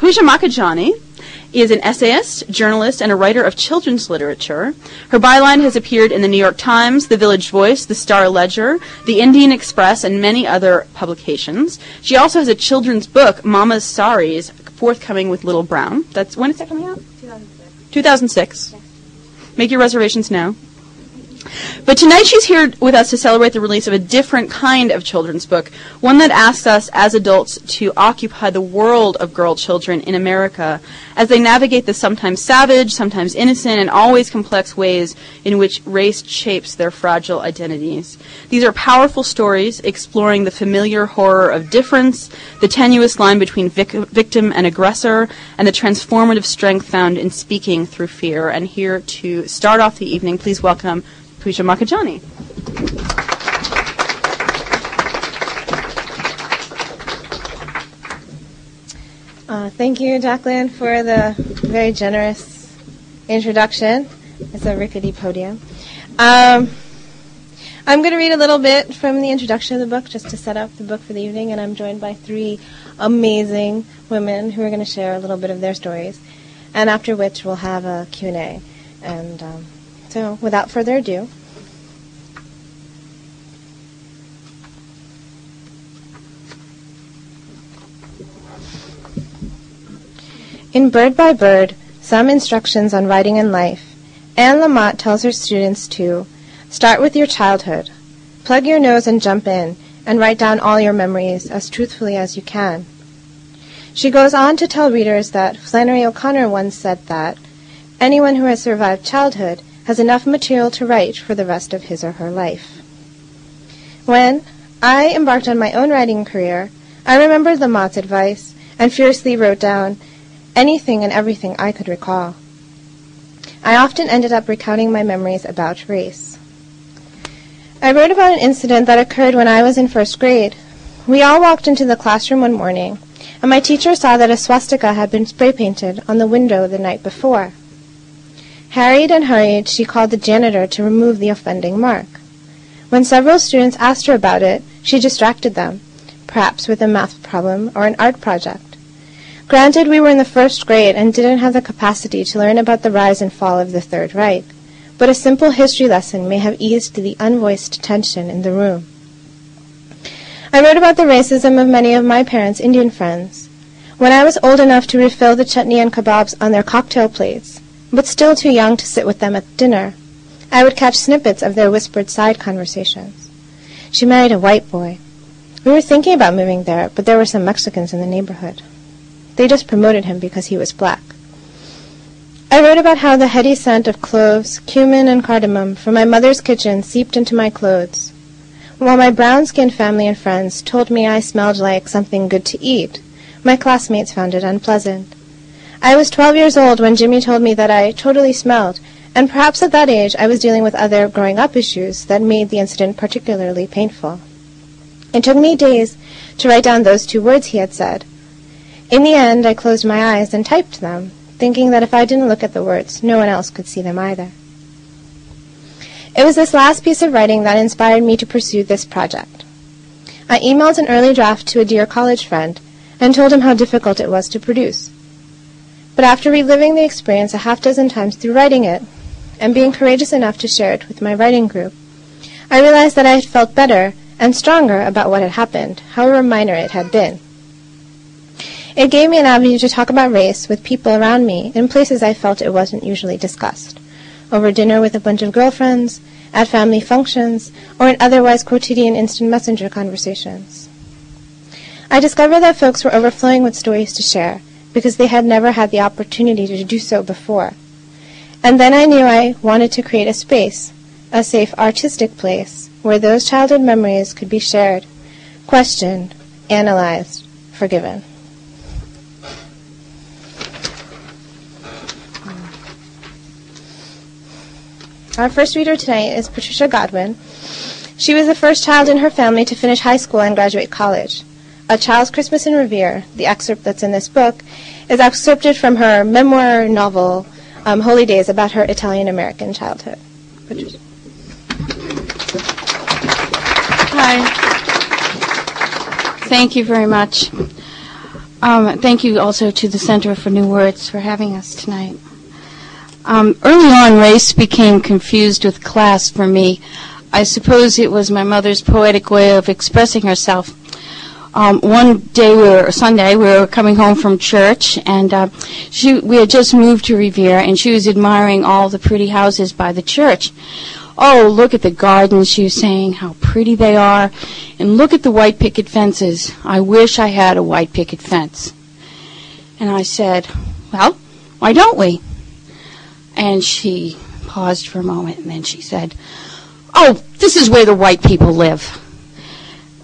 Pooja Makhijani is an essayist, journalist, and a writer of children's literature. Her byline has appeared in the New York Times, the Village Voice, the Star Ledger, the Indian Express, and many other publications. She also has a children's book, Mama's Saris, forthcoming with Little Brown. When is that coming out? 2006. 2006. Yes. Make your reservations now. But tonight she's here with us to celebrate the release of a different kind of children's book, one that asks us as adults to occupy the world of girl children in America as they navigate the sometimes savage, sometimes innocent, and always complex ways in which race shapes their fragile identities. These are powerful stories exploring the familiar horror of difference, the tenuous line between victim and aggressor, and the transformative strength found in speaking through fear. And here to start off the evening, please welcome Pooja Makhijani. Thank you, Jacqueline, for the very generous introduction. It's a rickety podium. I'm going to read a little bit from the introduction of the book just to set up the book for the evening, and I'm joined by three amazing women who are going to share a little bit of their stories, and after which we'll have a Q&A. And so, without further ado, in Bird by Bird, Some Instructions on Writing in Life, Anne Lamott tells her students to start with your childhood, plug your nose and jump in, and write down all your memories as truthfully as you can. She goes on to tell readers that Flannery O'Connor once said that anyone who has survived childhood has enough material to write for the rest of his or her life. When I embarked on my own writing career, I remembered Lamott's advice and fiercely wrote down anything and everything I could recall. I often ended up recounting my memories about race. I wrote about an incident that occurred when I was in first grade. We all walked into the classroom one morning, and my teacher saw that a swastika had been spray painted on the window the night before. Harried and hurried, she called the janitor to remove the offending mark. When several students asked her about it, she distracted them, perhaps with a math problem or an art project. Granted, we were in the first grade and didn't have the capacity to learn about the rise and fall of the Third Reich, but a simple history lesson may have eased the unvoiced tension in the room. I wrote about the racism of many of my parents' Indian friends. When I was old enough to refill the chutney and kebabs on their cocktail plates, but still too young to sit with them at dinner, I would catch snippets of their whispered side conversations. She married a white boy. We were thinking about moving there, but there were some Mexicans in the neighborhood. They just promoted him because he was black. I wrote about how the heady scent of cloves, cumin, and cardamom from my mother's kitchen seeped into my clothes, while my brown-skinned family and friends told me I smelled like something good to eat. My classmates found it unpleasant. I was 12 years old when Jimmy told me that I totally smelled, and perhaps at that age I was dealing with other growing-up issues that made the incident particularly painful. It took me days to write down those 2 words he had said. In the end, I closed my eyes and typed them, thinking that if I didn't look at the words, no one else could see them either. It was this last piece of writing that inspired me to pursue this project. I emailed an early draft to a dear college friend and told him how difficult it was to produce. But after reliving the experience a half-dozen times through writing it, and being courageous enough to share it with my writing group, I realized that I had felt better and stronger about what had happened, however minor it had been. It gave me an avenue to talk about race with people around me in places I felt it wasn't usually discussed, over dinner with a bunch of girlfriends, at family functions, or in otherwise quotidian instant messenger conversations. I discovered that folks were overflowing with stories to share, because they had never had the opportunity to do so before. And then I knew I wanted to create a space, a safe artistic place, where those childhood memories could be shared, questioned, analyzed, forgiven. Our first reader tonight is Patricia Godwin. She was the first child in her family to finish high school and graduate college. A Child's Christmas in Revere, the excerpt that's in this book, is excerpted from her memoir novel, Holy Days, about her Italian-American childhood. Patricia. Hi. Thank you very much. Thank you also to the Center for New Words for having us tonight. Early on, race became confused with class for me. I suppose it was my mother's poetic way of expressing herself. One day, Sunday, we were coming home from church, and we had just moved to Revere, and she was admiring all the pretty houses by the church. Oh, look at the gardens, she was saying, how pretty they are. And look at the white picket fences. I wish I had a white picket fence. And I said, well, why don't we? And she paused for a moment, and then she said, oh, this is where the white people live.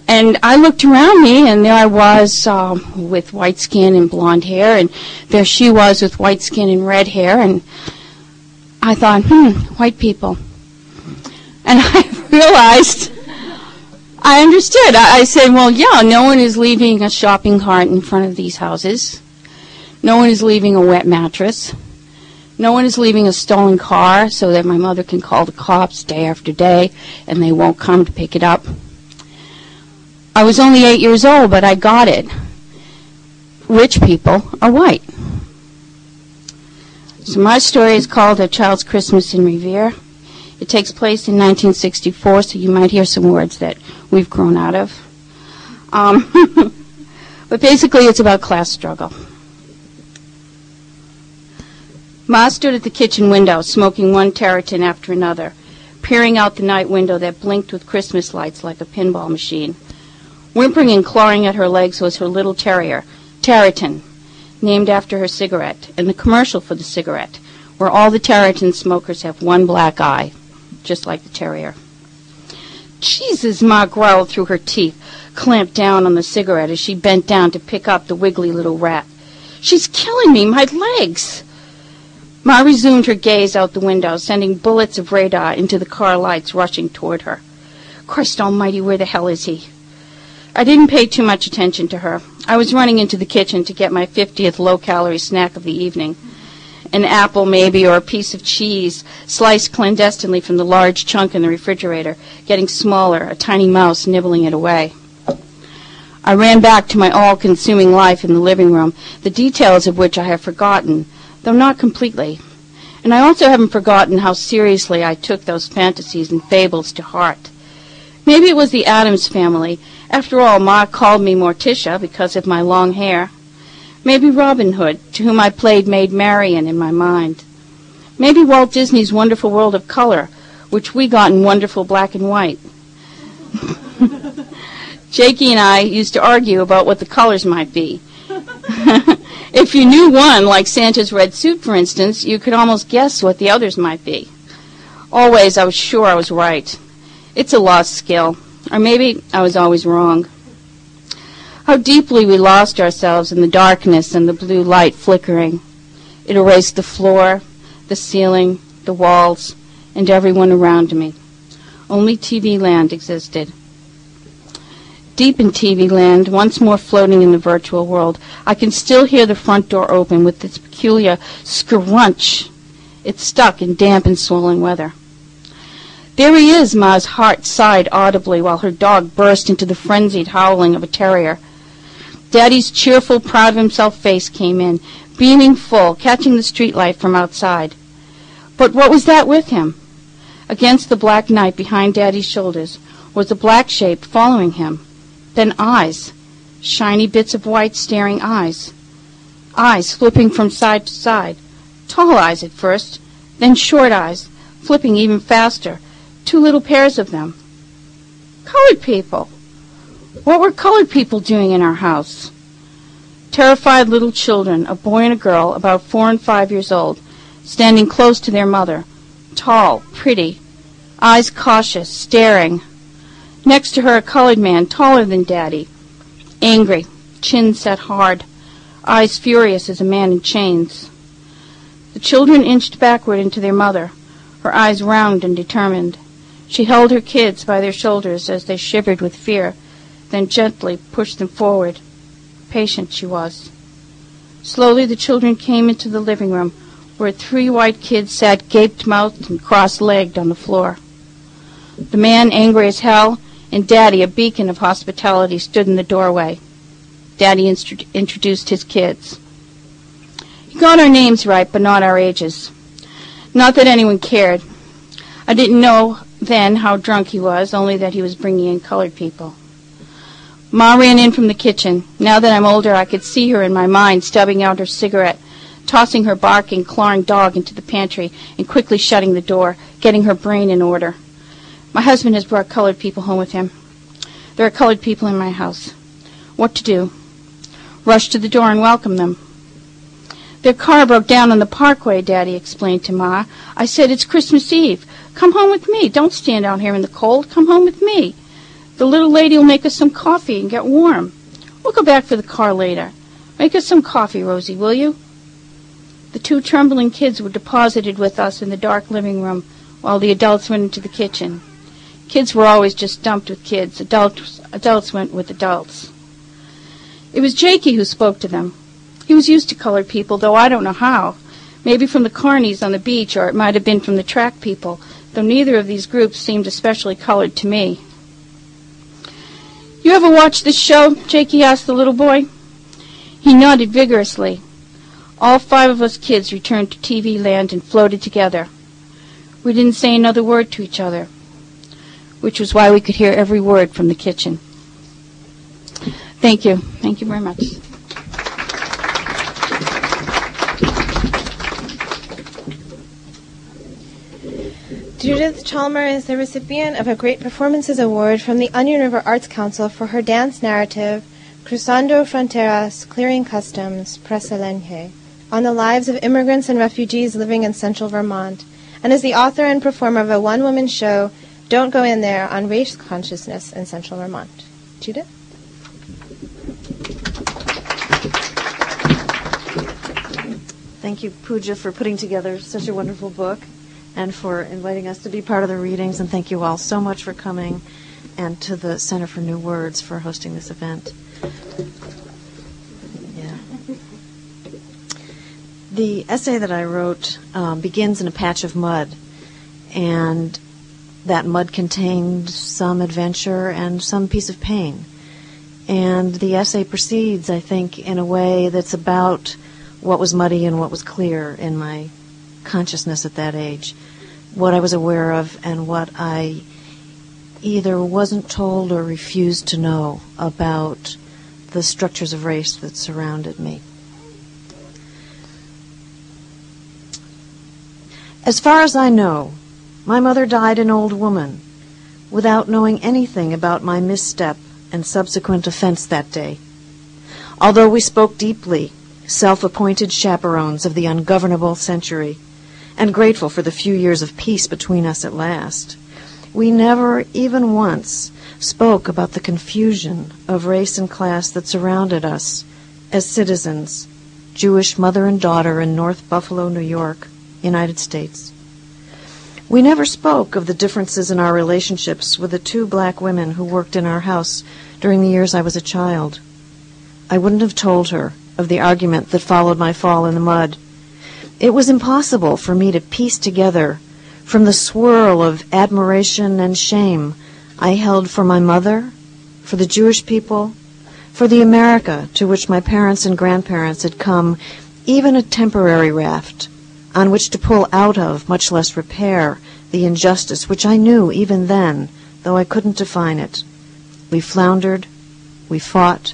And I looked around me, and there I was with white skin and blonde hair, and there she was with white skin and red hair, and I thought, white people. And I realized, I understood. I said, well, yeah, no one is leaving a shopping cart in front of these houses. No one is leaving a wet mattress. No one is leaving a stolen car so that my mother can call the cops day after day and they won't come to pick it up. I was only 8 years old, but I got it. Rich people are white. So my story is called A Child's Christmas in Revere. It takes place in 1964, so you might hear some words that we've grown out of. But basically, it's about class struggle. Ma stood at the kitchen window, smoking one Territon after another, peering out the night window that blinked with Christmas lights like a pinball machine. Whimpering and clawing at her legs was her little terrier, Territon, named after her cigarette, and the commercial for the cigarette, where all the Territon smokers have one black eye, just like the terrier. Jesus, Ma growled through her teeth, clamped down on the cigarette as she bent down to pick up the wiggly little rat. She's killing me, my legs! Ma resumed her gaze out the window, sending bullets of radar into the car lights rushing toward her. Christ almighty, where the hell is he? I didn't pay too much attention to her. I was running into the kitchen to get my 50th low-calorie snack of the evening. An apple, maybe, or a piece of cheese, sliced clandestinely from the large chunk in the refrigerator, getting smaller, a tiny mouse nibbling it away. I ran back to my all-consuming life in the living room, the details of which I have forgotten, though not completely. And I also haven't forgotten how seriously I took those fantasies and fables to heart. Maybe it was the Addams family. After all, Ma called me Morticia because of my long hair. Maybe Robin Hood, to whom I played Maid Marian in my mind. Maybe Walt Disney's Wonderful World of Color, which we got in wonderful black and white. Jakey and I used to argue about what the colors might be. If you knew one, like Santa's red suit, for instance, you could almost guess what the others might be. Always, I was sure I was right. It's a lost skill. Or maybe I was always wrong. How deeply we lost ourselves in the darkness and the blue light flickering. It erased the floor, the ceiling, the walls, and everyone around me. Only TV land existed. Deep in TV land, once more floating in the virtual world, I can still hear the front door open with its peculiar scrunch. It stuck in damp and swollen weather. There he is, Ma's heart sighed audibly while her dog burst into the frenzied howling of a terrier. Daddy's cheerful, proud-of-himself face came in, beaming full, catching the streetlight from outside. But what was that with him? Against the black night behind Daddy's shoulders was a black shape following him. Then eyes, shiny bits of white staring eyes. Eyes flipping from side to side. Tall eyes at first, then short eyes, flipping even faster. 2 little pairs of them. Colored people. What were colored people doing in our house? Terrified little children, a boy and a girl, about 4 and 5 years old, standing close to their mother. Tall, pretty, eyes cautious, staring. Next to her, a colored man, taller than Daddy. Angry, chin set hard, eyes furious as a man in chains. The children inched backward into their mother, her eyes round and determined. She held her kids by their shoulders as they shivered with fear, then gently pushed them forward. Patient she was. Slowly the children came into the living room, where 3 white kids sat gaped-mouthed and cross-legged on the floor. The man, angry as hell, and Daddy, a beacon of hospitality, stood in the doorway. Daddy introduced his kids. He got our names right, but not our ages. Not that anyone cared. I didn't know then how drunk he was, only that he was bringing in colored people. Ma ran in from the kitchen. Now that I'm older, I could see her in my mind, stubbing out her cigarette, tossing her barking, clawing dog into the pantry, and quickly shutting the door, getting her brain in order. My husband has brought colored people home with him. There are colored people in my house. What to do? Rush to the door and welcome them. Their car broke down on the parkway, Daddy explained to Ma. I said, it's Christmas Eve. Come home with me. Don't stand out here in the cold. Come home with me. The little lady will make us some coffee and get warm. We'll go back for the car later. Make us some coffee, Rosie, will you? The two trembling kids were deposited with us in the dark living room while the adults went into the kitchen. Kids were always just dumped with kids. Adults went with adults. It was Jakey who spoke to them. He was used to colored people, though I don't know how. Maybe from the carnies on the beach, or it might have been from the track people, though neither of these groups seemed especially colored to me. You ever watch this show? Jakey asked the little boy. He nodded vigorously. All 5 of us kids returned to TV land and floated together. We didn't say another word to each other, which was why we could hear every word from the kitchen. Thank you. Thank you very much. Judith Chalmer is the recipient of a Great Performances Award from the Onion River Arts Council for her dance narrative, Cruzando Fronteras, Clearing Customs, Presalenje, on the lives of immigrants and refugees living in central Vermont, and is the author and performer of a one-woman show, Don't Go In There, on race consciousness in central Vermont. Judith? Thank you, Pooja, for putting together such a wonderful book and for inviting us to be part of the readings. And thank you all so much for coming, and to the Center for New Words for hosting this event. Yeah. The essay that I wrote begins in a patch of mud, and that mud contained some adventure and some piece of pain. And the essay proceeds, I think, in a way that's about what was muddy and what was clear in my consciousness at that age, what I was aware of and what I either wasn't told or refused to know about the structures of race that surrounded me. As far as I know, my mother died an old woman without knowing anything about my misstep and subsequent offense that day. Although we spoke deeply, self-appointed chaperones of the ungovernable century, and grateful for the few years of peace between us at last, we never even once spoke about the confusion of race and class that surrounded us as citizens, Jewish mother and daughter in North Buffalo, New York, United States. We never spoke of the differences in our relationships with the 2 black women who worked in our house during the years I was a child. I wouldn't have told her of the argument that followed my fall in the mud. It was impossible for me to piece together from the swirl of admiration and shame I held for my mother, for the Jewish people, for the America to which my parents and grandparents had come, even a temporary raft on which to pull out of, much less repair, the injustice which I knew even then, though I couldn't define it. We floundered, we fought,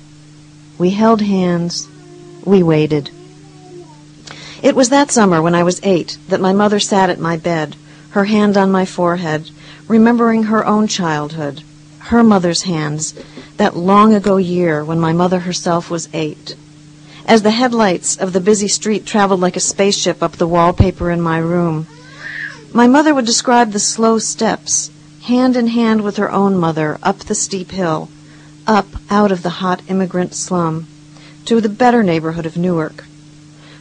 we held hands, we waited. It was that summer when I was 8 that my mother sat at my bed, her hand on my forehead, remembering her own childhood, her mother's hands, that long-ago year when my mother herself was 8. As the headlights of the busy street traveled like a spaceship up the wallpaper in my room, my mother would describe the slow steps, hand in hand with her own mother, up the steep hill, up out of the hot immigrant slum, to the better neighborhood of Newark.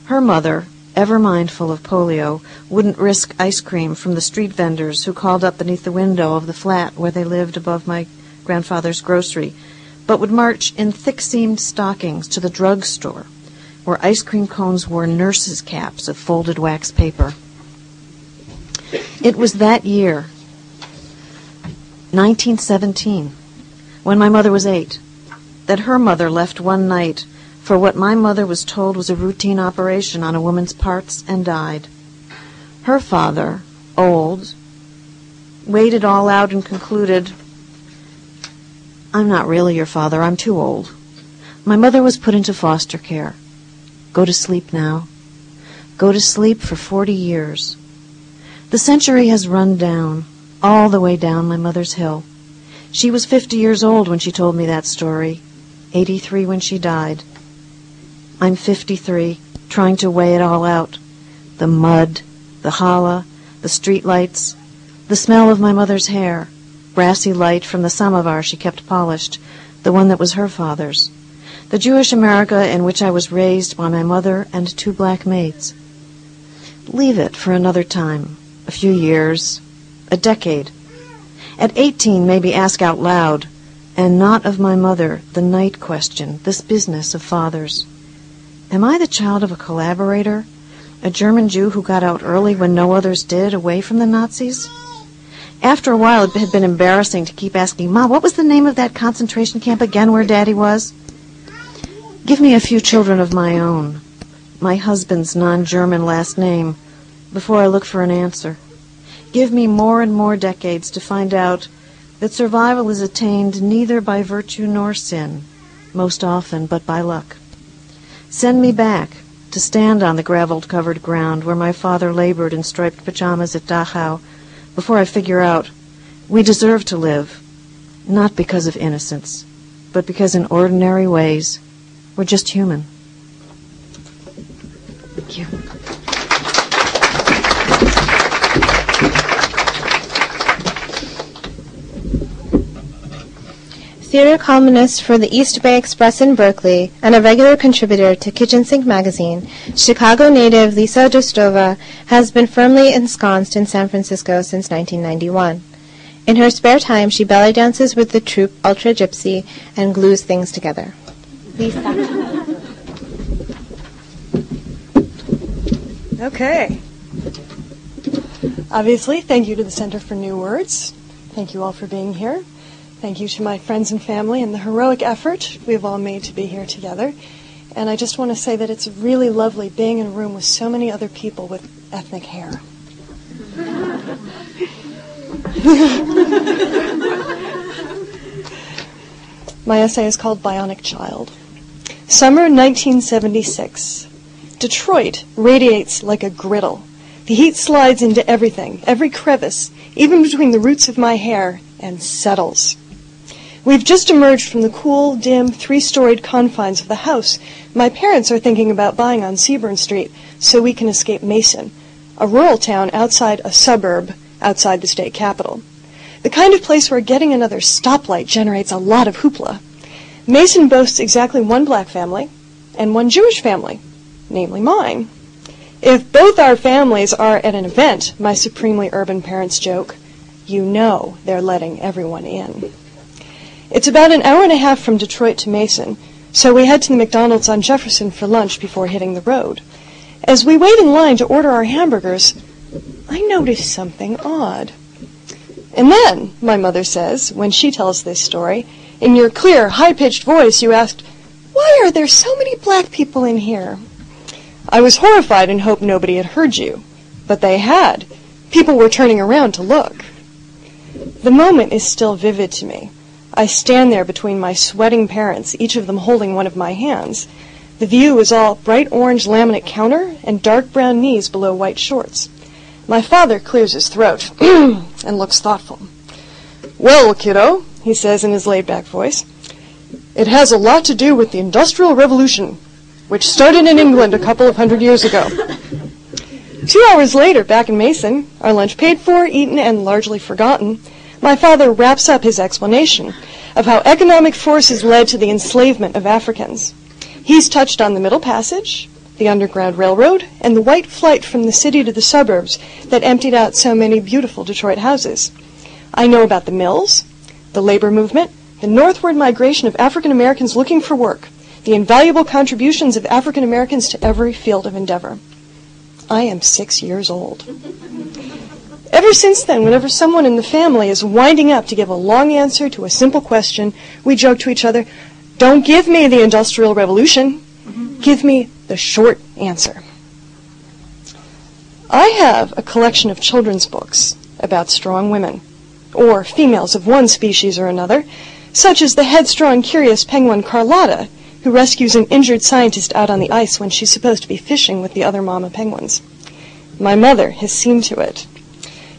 Her mother, ever mindful of polio, wouldn't risk ice cream from the street vendors who called up beneath the window of the flat where they lived above my grandfather's grocery, but would march in thick-seamed stockings to the drugstore, where ice cream cones wore nurses' caps of folded wax paper. It was that year, 1917, when my mother was 8, that her mother left one night for what my mother was told was a routine operation on a woman's parts and died. Her father, old, weighed it all out and concluded, "I'm not really your father. I'm too old." My mother was put into foster care. Go to sleep now. Go to sleep for 40 years. The century has run down, all the way down my mother's hill. She was 50 years old when she told me that story, 83 when she died. I'm 53, trying to weigh it all out. The mud, the challah, the street lights, the smell of my mother's hair, brassy light from the samovar she kept polished, the one that was her father's. The Jewish America in which I was raised by my mother and 2 black maids. Leave it for another time, a few years, a decade. At 18, maybe ask out loud, and not of my mother, the night question, this business of fathers. Am I the child of a collaborator, a German Jew who got out early when no others did, away from the Nazis? After a while, it had been embarrassing to keep asking, "Ma, what was the name of that concentration camp again where Daddy was?" Give me a few children of my own, my husband's non-German last name, before I look for an answer. Give me more and more decades to find out that survival is attained neither by virtue nor sin, most often, but by luck. Send me back to stand on the gravel-covered ground where my father labored in striped pajamas at Dachau before I figure out we deserve to live, not because of innocence, but because in ordinary ways we're just human. Thank you. Theater columnist for the East Bay Express in Berkeley and a regular contributor to Kitchen Sink magazine, Chicago native Lisa Drostova has been firmly ensconced in San Francisco since 1991. In her spare time, she belly dances with the troupe Ultra Gypsy and glues things together. Lisa. Okay. Obviously, thank you to the Center for New Words. Thank you all for being here. Thank you to my friends and family and the heroic effort we've all made to be here together. And I just want to say that it's really lovely being in a room with so many other people with ethnic hair. My essay is called Bionic Child. Summer 1976. Detroit radiates like a griddle. The heat slides into everything, every crevice, even between the roots of my hair, and settles. We've just emerged from the cool, dim, 3-storied confines of the house my parents are thinking about buying on Seaburn Street so we can escape Mason, a rural town outside a suburb outside the state capital. The kind of place where getting another stoplight generates a lot of hoopla. Mason boasts exactly 1 black family and 1 Jewish family, namely mine. If both our families are at an event, my supremely urban parents joke, you know they're letting everyone in. It's about an hour and a half from Detroit to Mason, so we head to the McDonald's on Jefferson for lunch before hitting the road. As we wait in line to order our hamburgers, I notice something odd. And then, my mother says, when she tells this story, in your clear, high-pitched voice, you asked, "Why are there so many black people in here?" I was horrified and hoped nobody had heard you, but they had. People were turning around to look. The moment is still vivid to me. I stand there between my sweating parents, each of them holding one of my hands. The view is all bright orange laminate counter and dark brown knees below white shorts. My father clears his throat and looks thoughtful. "Well, kiddo," he says in his laid-back voice, "it has a lot to do with the Industrial Revolution, which started in England a couple of 100 years ago." 2 hours later, back in Mason, our lunch paid for, eaten, and largely forgotten, my father wraps up his explanation of how economic forces led to the enslavement of Africans. He's touched on the Middle Passage, the Underground Railroad, and the white flight from the city to the suburbs that emptied out so many beautiful Detroit houses. I know about the mills, the labor movement, the northward migration of African Americans looking for work, the invaluable contributions of African Americans to every field of endeavor. I am 6 years old. Ever since then, whenever someone in the family is winding up to give a long answer to a simple question, we joke to each other, Don't give me the Industrial Revolution. Give me the short answer. I have a collection of children's books about strong women, or females of one species or another, such as the headstrong, curious penguin Carlotta, who rescues an injured scientist out on the ice when she's supposed to be fishing with the other mama penguins. My mother has seen to it.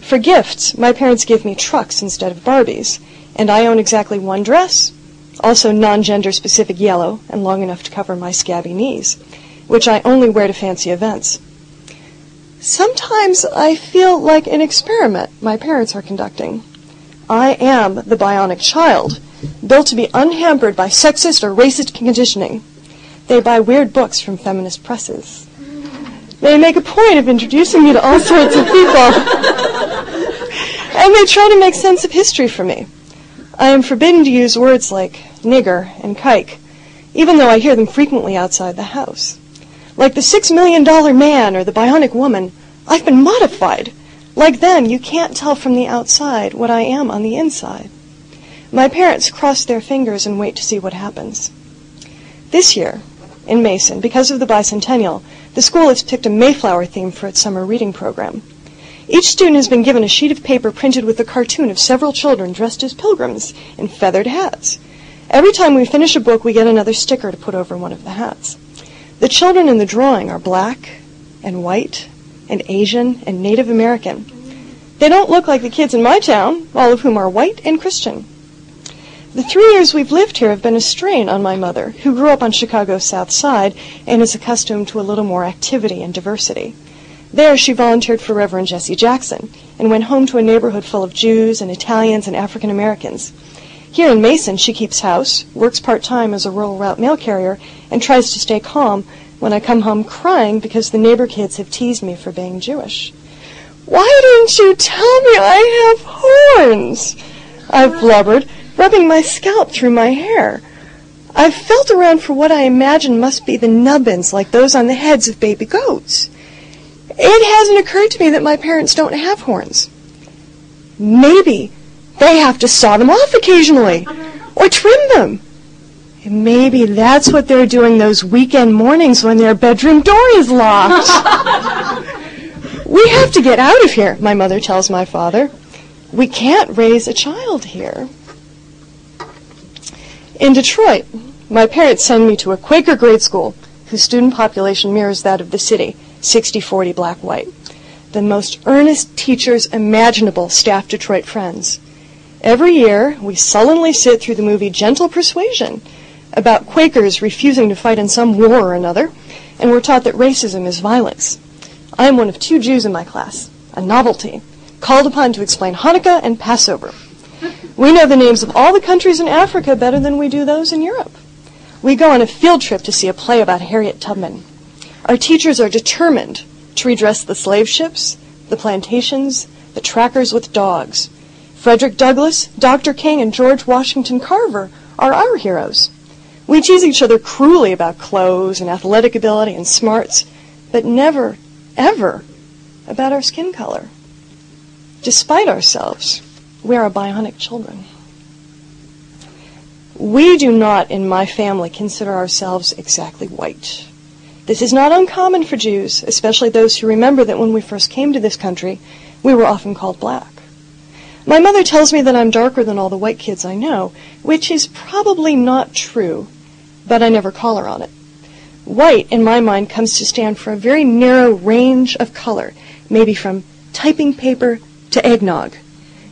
For gifts, my parents give me trucks instead of Barbies, and I own exactly one dress, also non-gender specific yellow and long enough to cover my scabby knees, which I only wear to fancy events. Sometimes I feel like an experiment my parents are conducting. I am the bionic child, built to be unhampered by sexist or racist conditioning. They buy weird books from feminist presses. They make a point of introducing me to all sorts of people. And they try to make sense of history for me. I am forbidden to use words like nigger and kike, even though I hear them frequently outside the house. Like the $6 million man or the bionic woman, I've been modified. Like them, you can't tell from the outside what I am on the inside. My parents cross their fingers and wait to see what happens. This year, in Mason, because of the bicentennial, the school has picked a Mayflower theme for its summer reading program. Each student has been given a sheet of paper printed with a cartoon of several children dressed as pilgrims in feathered hats. Every time we finish a book, we get another sticker to put over one of the hats. The children in the drawing are black and white and Asian and Native American. They don't look like the kids in my town, all of whom are white and Christian. The 3 years we've lived here have been a strain on my mother, who grew up on Chicago's South Side and is accustomed to a little more activity and diversity. There, she volunteered for Reverend Jesse Jackson and went home to a neighborhood full of Jews and Italians and African Americans. Here in Mason, she keeps house, works part-time as a rural route mail carrier, and tries to stay calm when I come home crying because the neighbor kids have teased me for being Jewish. "Why didn't you tell me I have horns?" I've blubbered, rubbing my scalp through my hair. I've felt around for what I imagine must be the nubbins like those on the heads of baby goats. It hasn't occurred to me that my parents don't have horns. Maybe they have to saw them off occasionally, or trim them. And maybe that's what they're doing those weekend mornings when their bedroom door is locked. "We have to get out of here," my mother tells my father. "We can't raise a child here." In Detroit, my parents send me to a Quaker grade school whose student population mirrors that of the city, 60-40 black-white. The most earnest teachers imaginable staff Detroit friends. Every year, we sullenly sit through the movie Gentle Persuasion about Quakers refusing to fight in some war or another, and we're taught that racism is violence. I am one of 2 Jews in my class, a novelty, called upon to explain Hanukkah and Passover. We know the names of all the countries in Africa better than we do those in Europe. We go on a field trip to see a play about Harriet Tubman. Our teachers are determined to redress the slave ships, the plantations, the trackers with dogs. Frederick Douglass, Dr. King, and George Washington Carver are our heroes. We tease each other cruelly about clothes and athletic ability and smarts, but never, ever about our skin color. Despite ourselves, we are bionic children. We do not, in my family, consider ourselves exactly white. This is not uncommon for Jews, especially those who remember that when we first came to this country, we were often called black. My mother tells me that I'm darker than all the white kids I know, which is probably not true, but I never call her on it. White, in my mind, comes to stand for a very narrow range of color, maybe from typing paper to eggnog,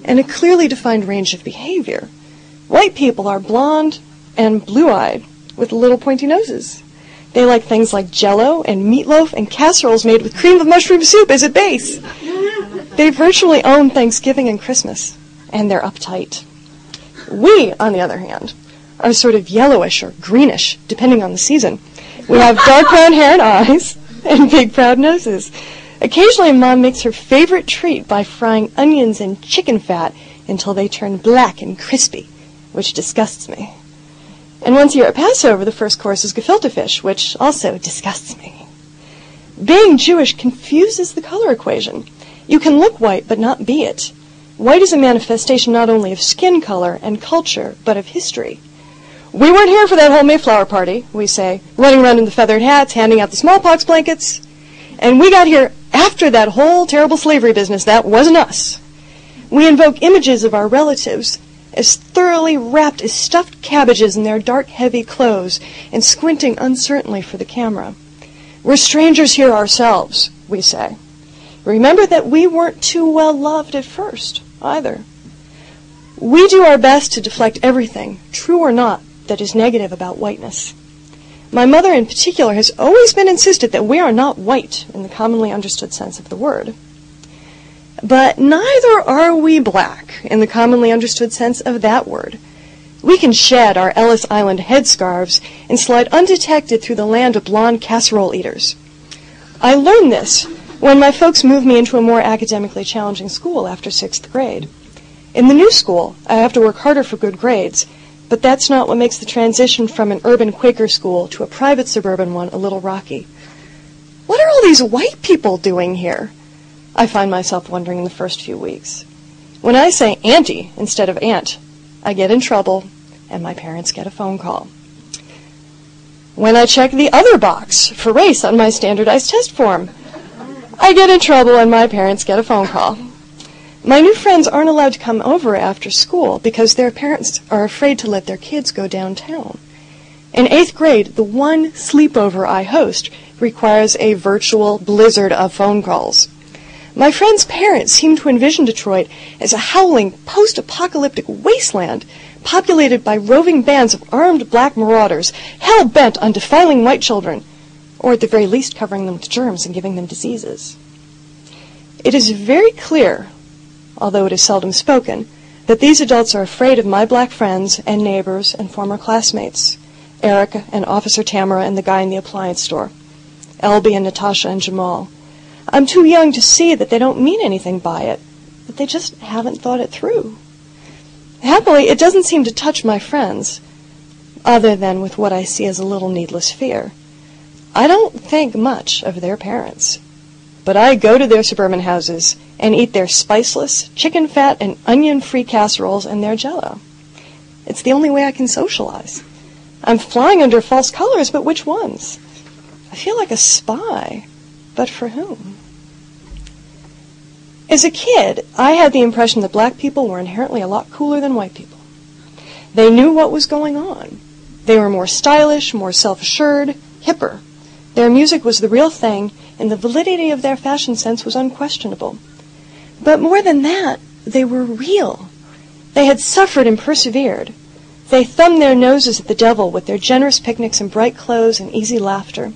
and a clearly defined range of behavior. White people are blonde and blue-eyed with little pointy noses. They like things like Jell-O and meatloaf and casseroles made with cream of mushroom soup as a base. They virtually own Thanksgiving and Christmas, and they're uptight. We, on the other hand, are sort of yellowish or greenish, depending on the season. We have dark brown hair and eyes, and big proud noses. Occasionally, Mom makes her favorite treat by frying onions in chicken fat until they turn black and crispy, which disgusts me. And once a year at Passover, the first course is gefilte fish, which also disgusts me. Being Jewish confuses the color equation. You can look white, but not be it. White is a manifestation not only of skin color and culture, but of history. We weren't here for that whole Mayflower party, we say, running around in the feathered hats, handing out the smallpox blankets. And we got here after that whole terrible slavery business. That wasn't us. We invoke images of our relatives as thoroughly wrapped as stuffed cabbages in their dark, heavy clothes and squinting uncertainly for the camera. We're strangers here ourselves, we say. Remember that we weren't too well loved at first, either. We do our best to deflect everything, true or not, that is negative about whiteness. My mother in particular has always been insistent that we are not white in the commonly understood sense of the word. But neither are we black in the commonly understood sense of that word. We can shed our Ellis Island headscarves and slide undetected through the land of blonde casserole eaters. I learned this when my folks moved me into a more academically challenging school after 6th grade. In the new school, I have to work harder for good grades, but that's not what makes the transition from an urban Quaker school to a private suburban one a little rocky. What are all these white people doing here? I find myself wondering in the first few weeks. When I say auntie instead of aunt, I get in trouble, and my parents get a phone call. When I check the other box for race on my standardized test form, I get in trouble, and my parents get a phone call. My new friends aren't allowed to come over after school because their parents are afraid to let their kids go downtown. In 8th grade, the one sleepover I host requires a virtual blizzard of phone calls. My friends' parents seem to envision Detroit as a howling, post-apocalyptic wasteland populated by roving bands of armed black marauders hell-bent on defiling white children, or at the very least covering them with germs and giving them diseases. It is very clear, although it is seldom spoken, that these adults are afraid of my black friends and neighbors and former classmates, Erica and Officer Tamara and the guy in the appliance store, Elby and Natasha and Jamal. I'm too young to see that they don't mean anything by it, but they just haven't thought it through. Happily, it doesn't seem to touch my friends, other than with what I see as a little needless fear. I don't think much of their parents, but I go to their suburban houses and eat their spiceless, chicken fat and onion-free casseroles and their Jell-O. It's the only way I can socialize. I'm flying under false colors, but which ones? I feel like a spy, but for whom? As a kid, I had the impression that black people were inherently a lot cooler than white people. They knew what was going on. They were more stylish, more self-assured, hipper. Their music was the real thing, and the validity of their fashion sense was unquestionable. But more than that, they were real. They had suffered and persevered. They thumbed their noses at the devil with their generous picnics and bright clothes and easy laughter.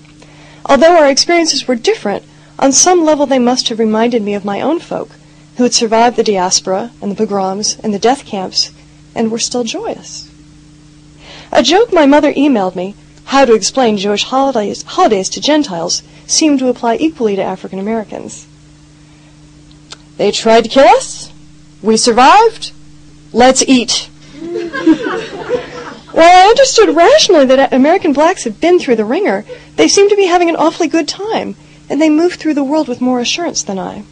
Although our experiences were different, on some level they must have reminded me of my own folk, who had survived the diaspora and the pogroms and the death camps and were still joyous. A joke my mother emailed me, how to explain Jewish holidays to Gentiles, seemed to apply equally to African Americans. They tried to kill us. We survived. Let's eat. While I understood rationally that American blacks had been through the ringer, they seemed to be having an awfully good time, and they moved through the world with more assurance than I.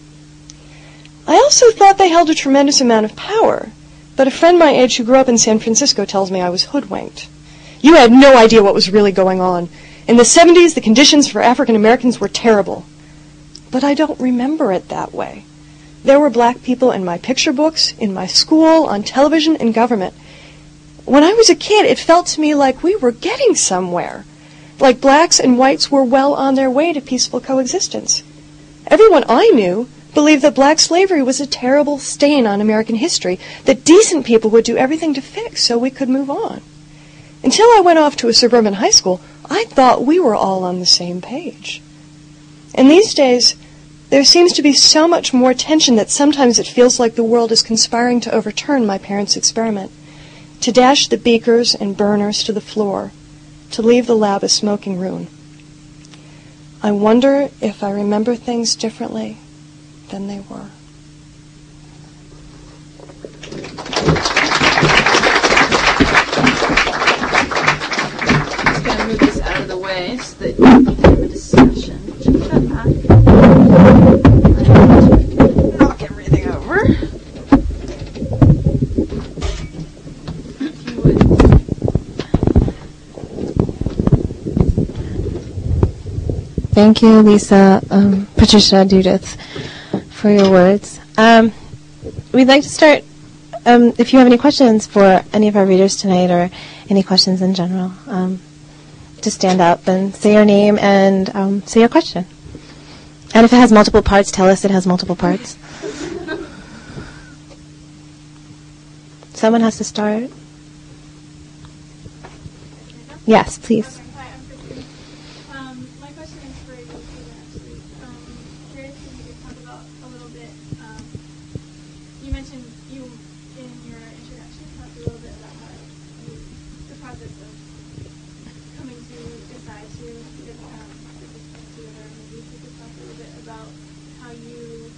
I also thought they held a tremendous amount of power, but a friend my age who grew up in San Francisco tells me I was hoodwinked. You had no idea what was really going on. In the 70s, the conditions for African Americans were terrible. But I don't remember it that way. There were black people in my picture books, in my school, on television, and government. When I was a kid, it felt to me like we were getting somewhere, like blacks and whites were well on their way to peaceful coexistence. Everyone I knew believed that black slavery was a terrible stain on American history that decent people would do everything to fix so we could move on. Until I went off to a suburban high school, I thought we were all on the same page. And these days, there seems to be so much more tension that sometimes it feels like the world is conspiring to overturn my parents' experiment, to dash the beakers and burners to the floor, to leave the lab a smoking ruin. I wonder if I remember things differently than they were. Just going to move this out of the way so that you can have a discussion. Knock everything over. If you would Thank you, Lisa, Patricia, Judith, for your words. We'd like to start, if you have any questions for any of our readers tonight or any questions in general, to stand up and say your name and say your question. And if it has multiple parts, tell us it has multiple parts. Someone has to start. Yes, please. Okay, hi, I'm Patricia. My question is for you, actually. Curious if you could talk about a little bit. You mentioned you in your introduction talked a little bit about how the process of coming to decide to get together. Maybe if you could talk a little bit about how you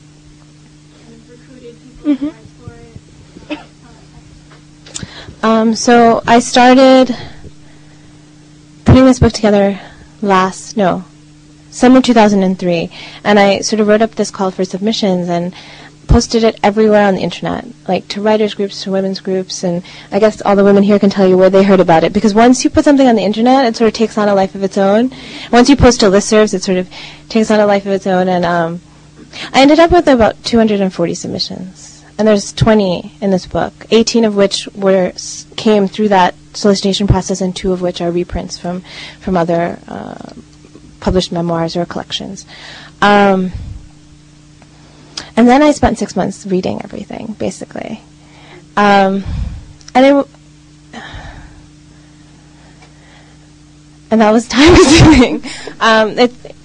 kind of recruited people to write for it. So I started putting this book together summer 2003, and I sort of wrote up this call for submissions and posted it everywhere on the internet, like to writers groups, to women's groups, and I guess all the women here can tell you where they heard about it, because once you put something on the internet, it sort of takes on a life of its own. Once you post to listservs, it sort of takes on a life of its own, and I ended up with about 240 submissions. And there's 20 in this book, 18 of which came through that solicitation process, and 2 of which are reprints from other published memoirs or collections. And then I spent 6 months reading everything, basically. And that was time-consuming.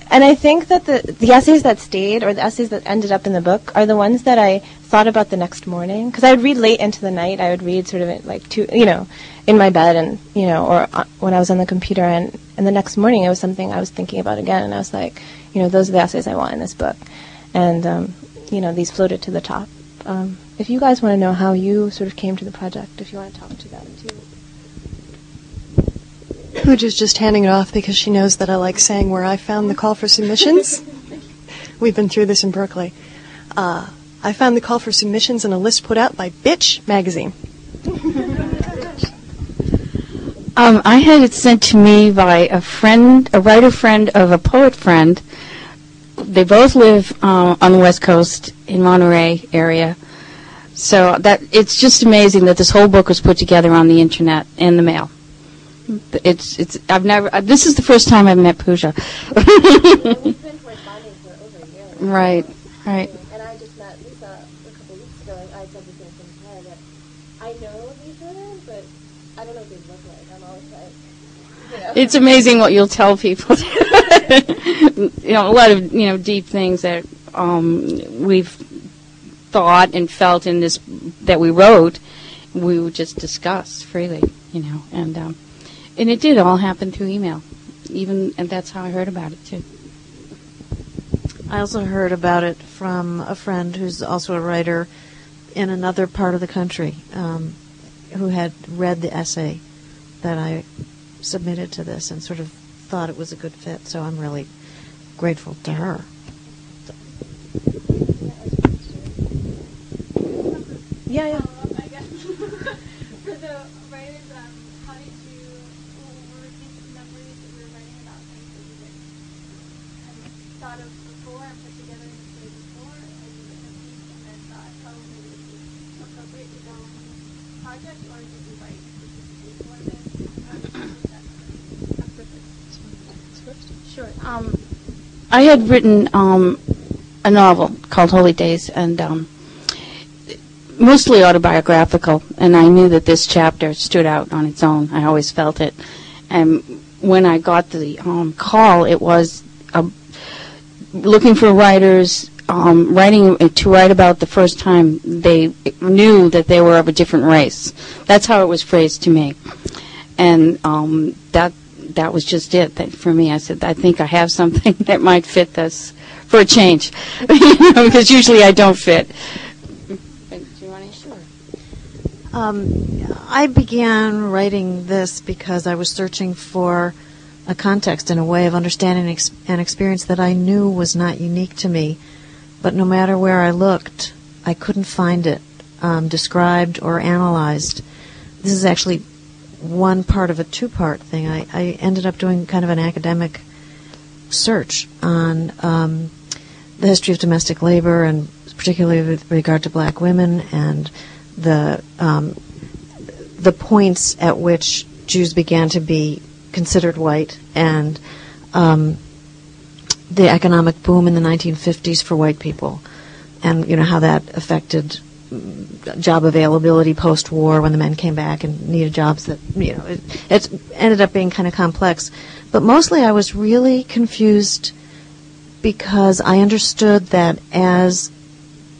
And I think that the essays that stayed, or the essays that ended up in the book, are the ones that I thought about the next morning. Because I would read late into the night. I would read sort of like in my bed, and or when I was on the computer. And the next morning, it was something I was thinking about again. And I was like, those are the essays I want in this book. And these floated to the top. If you guys want to know how you sort of came to the project, if you want to talk to that too. Pooja's just handing it off because she knows that I like saying where I found the call for submissions. We've been through this in Berkeley. I found the call for submissions in a list put out by Bitch magazine. I had it sent to me by a writer friend of a poet friend. They both live on the West Coast in Monterey area. So it's just amazing that this whole book was put together on the internet and the mail. This is the first time I've met Pooja. We've been corresponding for over a year. Right. And I just met Lisa a couple weeks ago, and I said the same thing to her, that I know these women, but I don't know what they look like. I'm always like, It's amazing what you'll tell people. A lot of deep things that we've thought and felt in this that we wrote. We would just discuss freely, and it did all happen through email. And that's how I heard about it too. I also heard about it from a friend who's also a writer in another part of the country, who had read the essay that I submitted to this and sort of thought it was a good fit. So I'm really grateful to her. Yeah. I guess for the writers, how did you, were these memories that you were writing about things that you had thought of before and put together in the day before, or you written a piece and then thought, oh, maybe this is appropriate to go in this project, or did you write specifically for this? Sure. I had written a novel called Holy Days, and mostly autobiographical, and I knew that this chapter stood out on its own. I always felt it. And when I got the call, it was looking for writers, writing to write about the first time they knew that they were of a different race. That's how it was phrased to me. And that was just it. For me, I said, I think I have something that might fit this for a change, because usually I don't fit. I began writing this because I was searching for a context and a way of understanding an experience that I knew was not unique to me, but no matter where I looked, I couldn't find it described or analyzed. This is actually one part of a two-part thing. I ended up doing kind of an academic search on the history of domestic labor, and particularly with regard to black women, and the points at which Jews began to be considered white, and the economic boom in the 1950s for white people, and how that affected job availability post-war when the men came back and needed jobs. That it ended up being kind of complex, but mostly I was really confused because I understood that as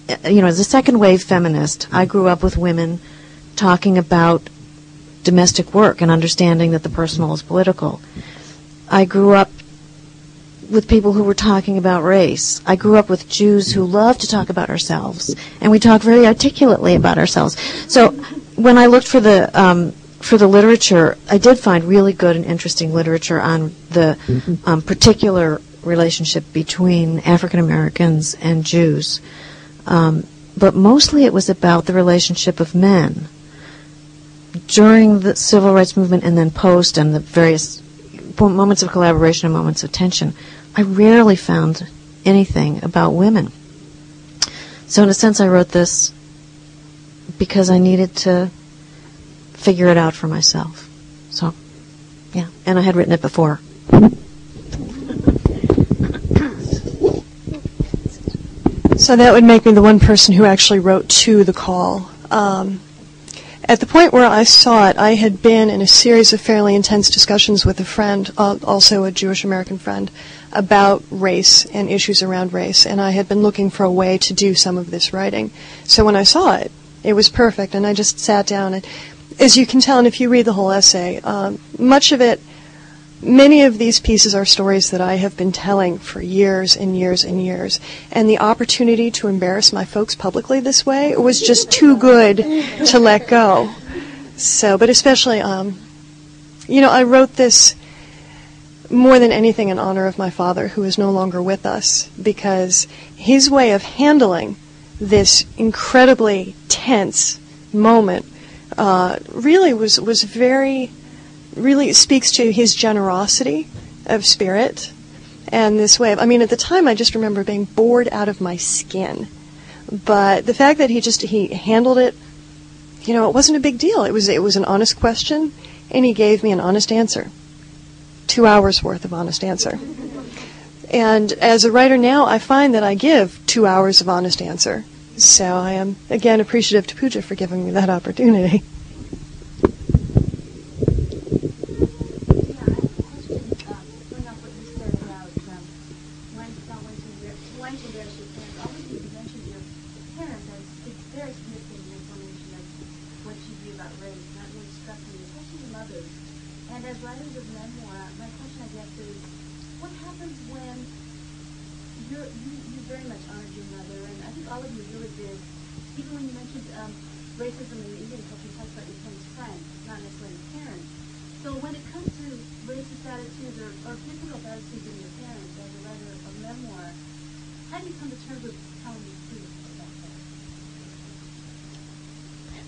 a second wave feminist, I grew up with women talking about domestic work and understanding that the personal is political. I grew up with people who were talking about race. I grew up with Jews who love to talk about ourselves, and we talk very articulately about ourselves. So when I looked for the literature, I did find really good and interesting literature on the particular relationship between African Americans and Jews. But mostly it was about the relationship of men during the civil rights movement and then post, and the various moments of collaboration and moments of tension. I rarely found anything about women. So in a sense I wrote this because I needed to figure it out for myself. So, yeah. And I had written it before. So that would make me the one person who actually wrote to the call. At the point where I saw it, I had been in a series of fairly intense discussions with a friend, also a Jewish American friend, about race and issues around race, and I had been looking for a way to do some of this writing. So when I saw it, it was perfect, and I just sat down. And as you can tell, and if you read the whole essay, much of it, many of these pieces are stories that I have been telling for years and years and years, and the opportunity to embarrass my folks publicly this way was just too good to let go. So, but especially, I wrote this more than anything in honor of my father, who is no longer with us, because his way of handling this incredibly tense moment really speaks to his generosity of spirit, and this way of, at the time I just remember being bored out of my skin, but the fact that he handled it, it wasn't a big deal. It was an honest question, and he gave me an honest answer. 2 hours worth of honest answer. And as a writer now, I find that I give 2 hours of honest answer. So I am, again, appreciative to Pooja for giving me that opportunity.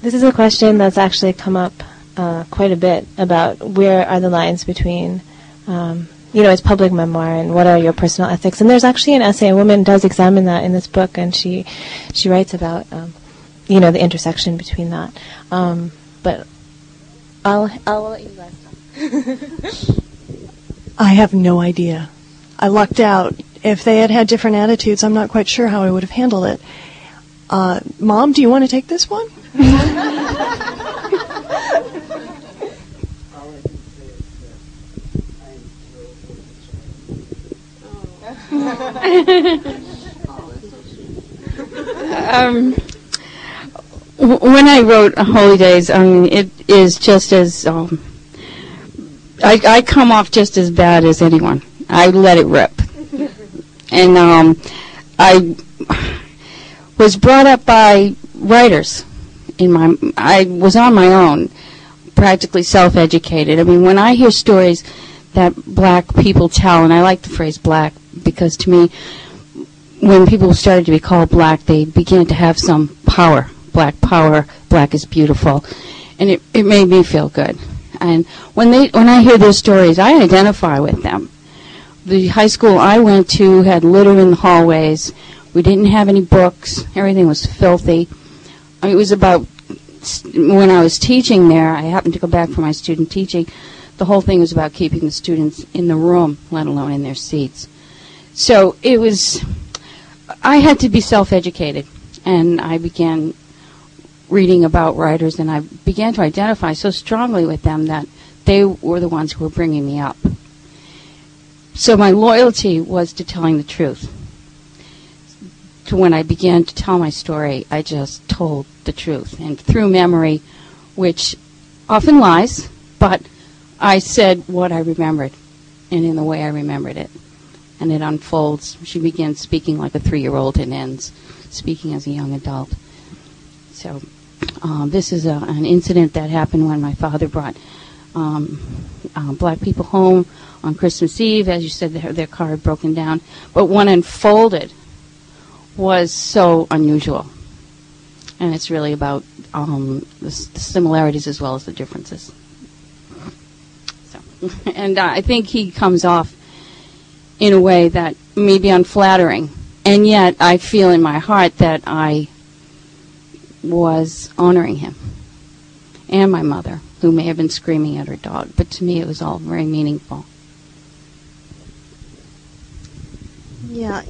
This is a question that's actually come up quite a bit about where are the lines between, it's public memoir and what are your personal ethics. And there's actually an essay, a woman does examine that in this book, and she writes about, the intersection between that. But I'll let you guys talk. I have no idea. I lucked out. If they had different attitudes, I'm not quite sure how I would have handled it. Mom, do you want to take this one? When I wrote Holy Days, it is just as I come off just as bad as anyone. I let it rip, and I was brought up by writers. I was on my own, practically self-educated. When I hear stories that black people tell, and I like the phrase black because to me, when people started to be called black, they began to have some power. Black power, black is beautiful, and it made me feel good. And when I hear those stories, I identify with them. The high school I went to had litter in the hallways. We didn't have any books. Everything was filthy. It was about, when I was teaching there, I happened to go back for my student teaching, the whole thing was about keeping the students in the room, let alone in their seats. So it was, I had to be self-educated, and I began reading about writers, and I began to identify so strongly with them that they were the ones who were bringing me up. So my loyalty was to telling the truth. So when I began to tell my story, I just told the truth, and through memory, which often lies, but I said what I remembered, and in the way I remembered it. And it unfolds. She begins speaking like a 3-year-old and ends speaking as a young adult. So this is an incident that happened when my father brought black people home on Christmas Eve. As you said, their car had broken down. But what unfolded was so unusual. And it's really about the similarities as well as the differences. So, and I think he comes off in a way that may be unflattering. And yet I feel in my heart that I was honoring him and my mother, who may have been screaming at her dog. But to me it was all very meaningful. Yeah.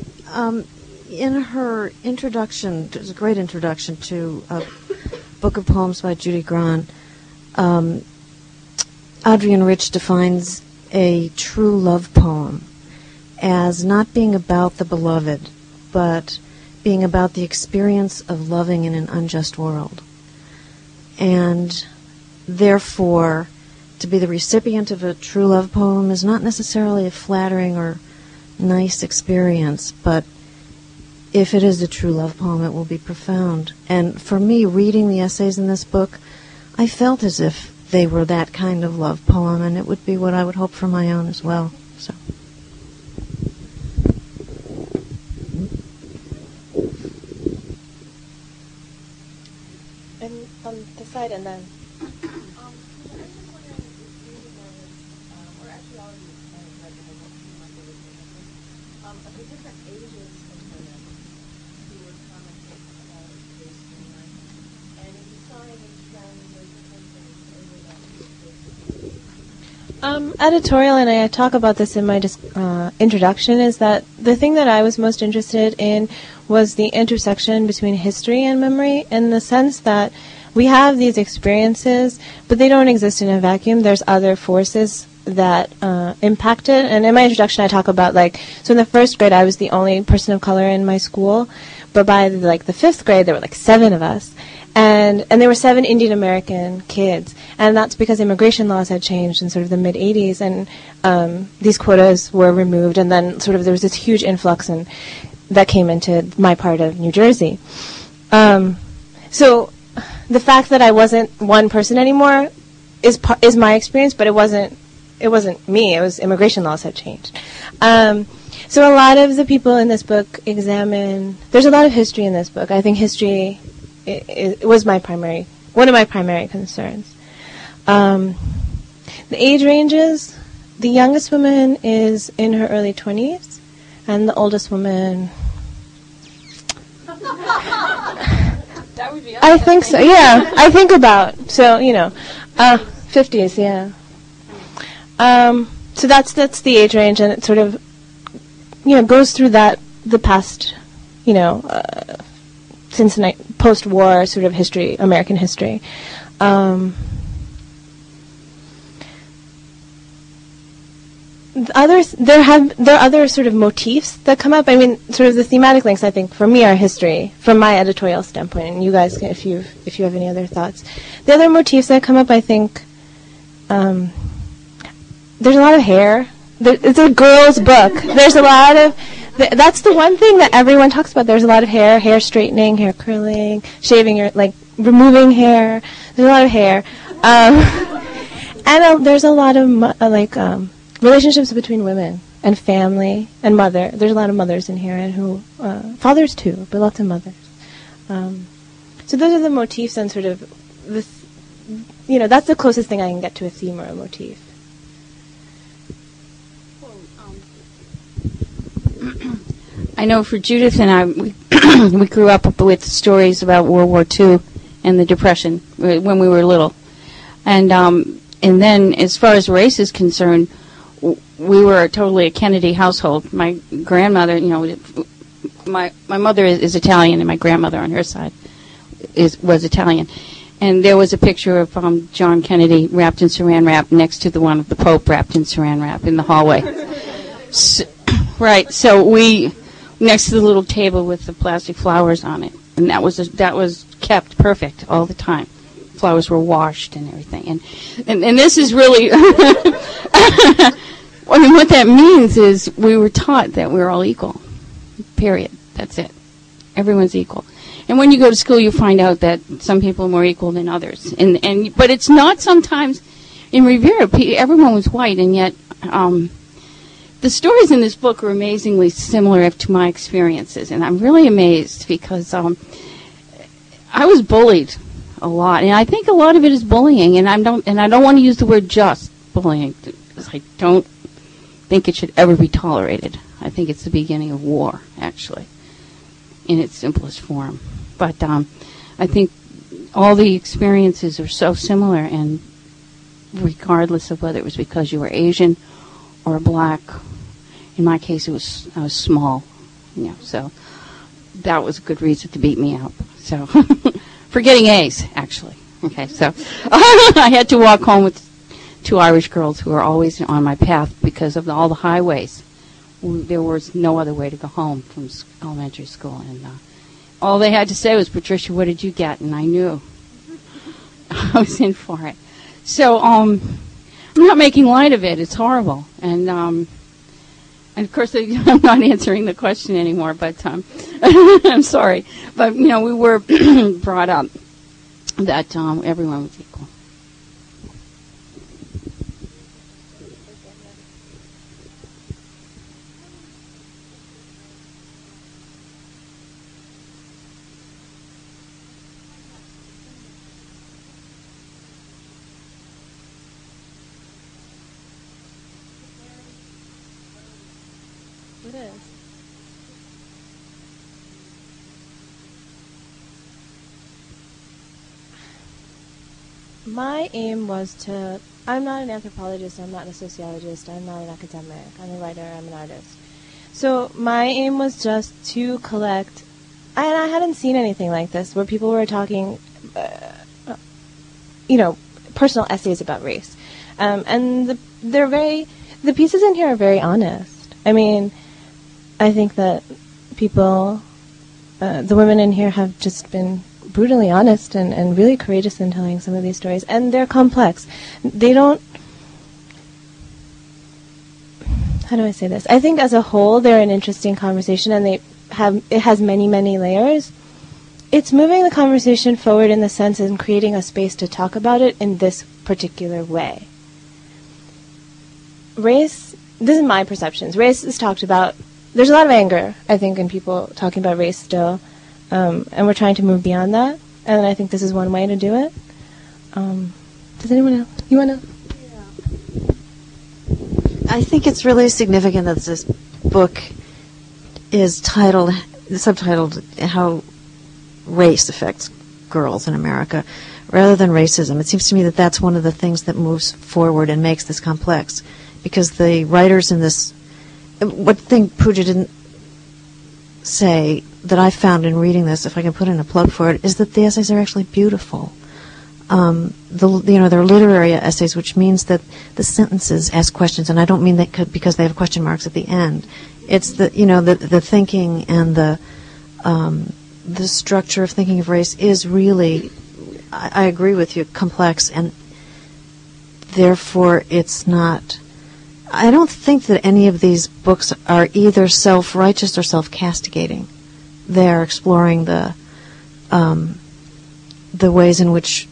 In her introduction, it was a great introduction to a book of poems by Judy Grahn, Adrienne Rich defines a true love poem as not being about the beloved, but being about the experience of loving in an unjust world. And therefore, to be the recipient of a true love poem is not necessarily a flattering or nice experience, but if it is a true love poem, it will be profound. And for me, reading the essays in this book, I felt as if they were that kind of love poem, and it would be what I would hope for my own as well. So. And on the side, and then. Editorial, and I talk about this in my introduction, is that the thing that I was most interested in was the intersection between history and memory, in the sense that we have these experiences, but they don't exist in a vacuum. There's other forces that impact it. And in my introduction, I talk about, so in the first grade, I was the only person of color in my school, but by the fifth grade, there were 7 of us. And there were 7 Indian American kids, and that's because immigration laws had changed in sort of the mid-'80s, and these quotas were removed, and then sort of there was this huge influx that came into my part of New Jersey. So the fact that I wasn't one person anymore is my experience, but it wasn't me. It was immigration laws had changed. So a lot of the people in this book there's a lot of history in this book. I think history it was one of my primary concerns. The age ranges, the youngest woman is in her early 20s, and the oldest woman, That would be I think so, yeah, I think about, 50s, yeah. So that's the age range, and it sort of, goes through the past, since post-war sort of history, American history. There are other sort of motifs that come up. I mean, sort of the thematic links, I think, for me are history, from my editorial standpoint, and you guys, if you have any other thoughts. The other motifs that come up, I think, there's a lot of hair. It's a girl's book. There's a lot of... That's the one thing that everyone talks about. There's a lot of hair straightening, hair curling, shaving your, removing hair. There's a lot of hair. And there's a lot of, relationships between women and family and mother. There's a lot of mothers in here, and fathers too, but lots of mothers. So those are the motifs, and sort of, that's the closest thing I can get to a theme or a motif. I know for Judith and I, we grew up with stories about World War II and the Depression when we were little. And then as far as race is concerned, we were totally a Kennedy household. My grandmother, my mother is Italian, and my grandmother on her side was Italian. And there was a picture of John Kennedy wrapped in saran wrap next to the one of the Pope wrapped in saran wrap in the hallway. So we, next to the little table with the plastic flowers on it, and that was kept perfect all the time. Flowers were washed and everything. And this is really, I mean, what that means is we were taught that we're all equal. Period. That's it. Everyone's equal. And when you go to school, you find out that some people are more equal than others. But it's not sometimes. In Revere, everyone was white, and yet the stories in this book are amazingly similar to my experiences, and I'm really amazed because I was bullied a lot, and I think a lot of it is bullying, and I don't want to use the word just bullying because I don't think it should ever be tolerated. I think it's the beginning of war, actually, in its simplest form. But I think all the experiences are so similar, and regardless of whether it was because you were Asian or black, in my case I was small, so that was a good reason to beat me up. So for getting A's, actually. Okay, so I had to walk home with two Irish girls who were always on my path because of all the highways. There was no other way to go home from elementary school, and all they had to say was, "Patricia, what did you get?" And I knew I was in for it. So I'm not making light of it. It's horrible, and of course I'm not answering the question anymore. But I'm sorry, but we were brought up that everyone was equal. It is. My aim was to, I'm not an anthropologist, I'm not a sociologist, I'm not an academic, I'm a writer, I'm an artist. So my aim was just to collect, and I hadn't seen anything like this, where people were talking, personal essays about race. And the pieces in here are very honest. I mean, I think that people, the women in here have just been brutally honest and really courageous in telling some of these stories. And they're complex. They don't, how do I say this? I think as a whole they're an interesting conversation, and it has many, many layers. It's moving the conversation forward in the sense of creating a space to talk about it in this particular way. Race, this is my perceptions. Race is talked about. There's a lot of anger, I think, in people talking about race still, and we're trying to move beyond that, and I think this is one way to do it. Does anyone else? You want to? Yeah. I think it's really significant that this book is subtitled How Race Affects Girls in America, rather than racism. It seems to me that that's one of the things that moves forward and makes this complex, because the writers in this, one thing Pooja didn't say that I found in reading this, if I can put in a plug for it, is that the essays are actually beautiful. They're literary essays, which means that the sentences ask questions, and I don't mean that because they have question marks at the end. It's the thinking and the structure of thinking of race is really, I agree with you, complex, and therefore it's not. I don't think that any of these books are either self-righteous or self-castigating. They're exploring the ways in which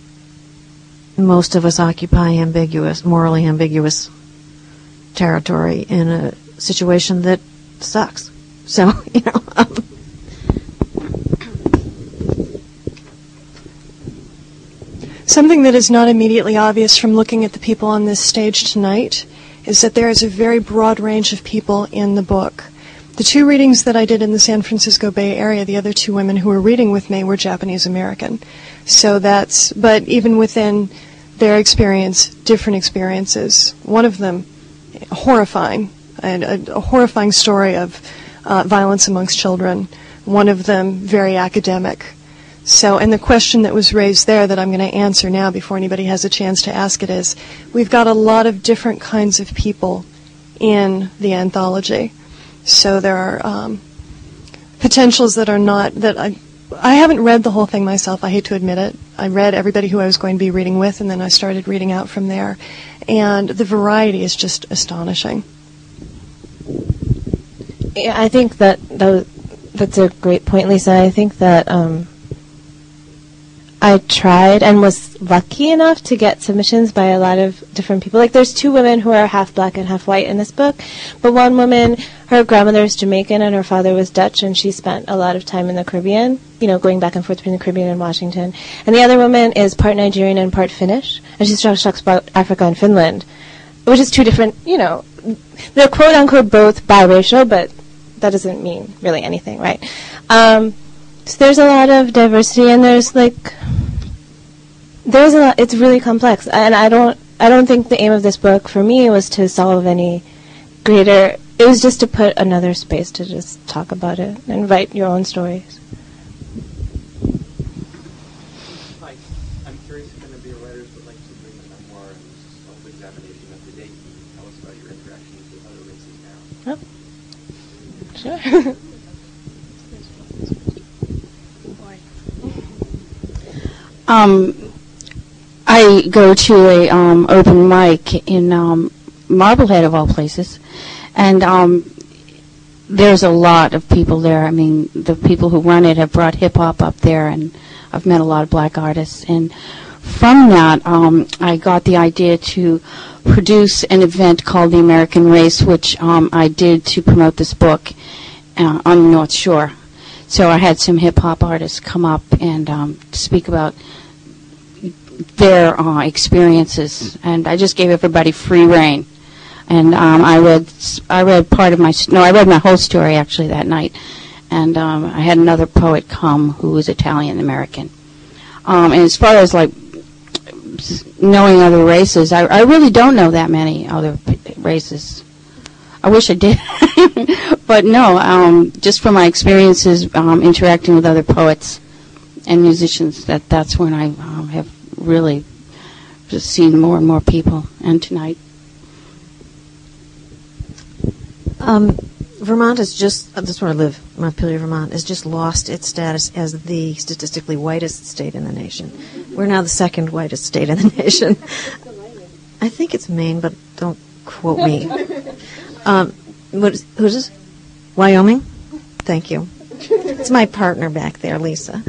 most of us occupy morally ambiguous territory in a situation that sucks. So, Something that is not immediately obvious from looking at the people on this stage tonight is that there is a very broad range of people in the book. The 2 readings that I did in the San Francisco Bay Area, the other 2 women who were reading with me were Japanese American. So but even within their experience, different experiences. One of them, horrifying, and a horrifying story of violence amongst children. One of them, very academic. So, and the question that was raised there that I'm going to answer now before anybody has a chance to ask it is, we've got a lot of different kinds of people in the anthology. So there are potentials that are not, that I haven't read the whole thing myself, I hate to admit it. I read everybody who I was going to be reading with, and then I started reading out from there. And the variety is just astonishing. Yeah, I think that's a great point, Lisa. I think that I tried and was lucky enough to get submissions by a lot of different people. Like, there's 2 women who are half black and half white in this book, but one woman, her grandmother is Jamaican and her father was Dutch, and she spent a lot of time in the Caribbean, going back and forth between the Caribbean and Washington. And the other woman is part Nigerian and part Finnish, and she talks about Africa and Finland, which is 2 different, they're quote-unquote both biracial, but that doesn't mean really anything, right? So there's a lot of diversity, and there's a lot. It's really complex, and I don't think the aim of this book for me was to solve any greater. It was just to put another space to just talk about it and write your own stories. Hi, I'm curious if any of your writers would like to bring a memoir and self-examination of the date. Tell us about your interactions with other races now. Sure. I go to a open mic in Marblehead, of all places, and there's a lot of people there. I mean, the people who run it have brought hip-hop up there, and I've met a lot of black artists. And from that, I got the idea to produce an event called The American Race, which I did to promote this book on the North Shore. So I had some hip-hop artists come up and speak about their experiences, and I just gave everybody free rein. And I read part of I read my whole story actually that night. And I had another poet come who was Italian American. And as far as like knowing other races, I really don't know that many other races. I wish I did, but no. Just from my experiences interacting with other poets and musicians, that's when I have really just seen more and more people. And tonight, Vermont is just, that's where I live, Montpelier, Vermont, has just lost its status as the statistically whitest state in the nation. We're now the 2nd whitest state in the nation. I think it's Maine, but don't quote me. Who's this? Wyoming? Thank you. It's my partner back there, Lisa.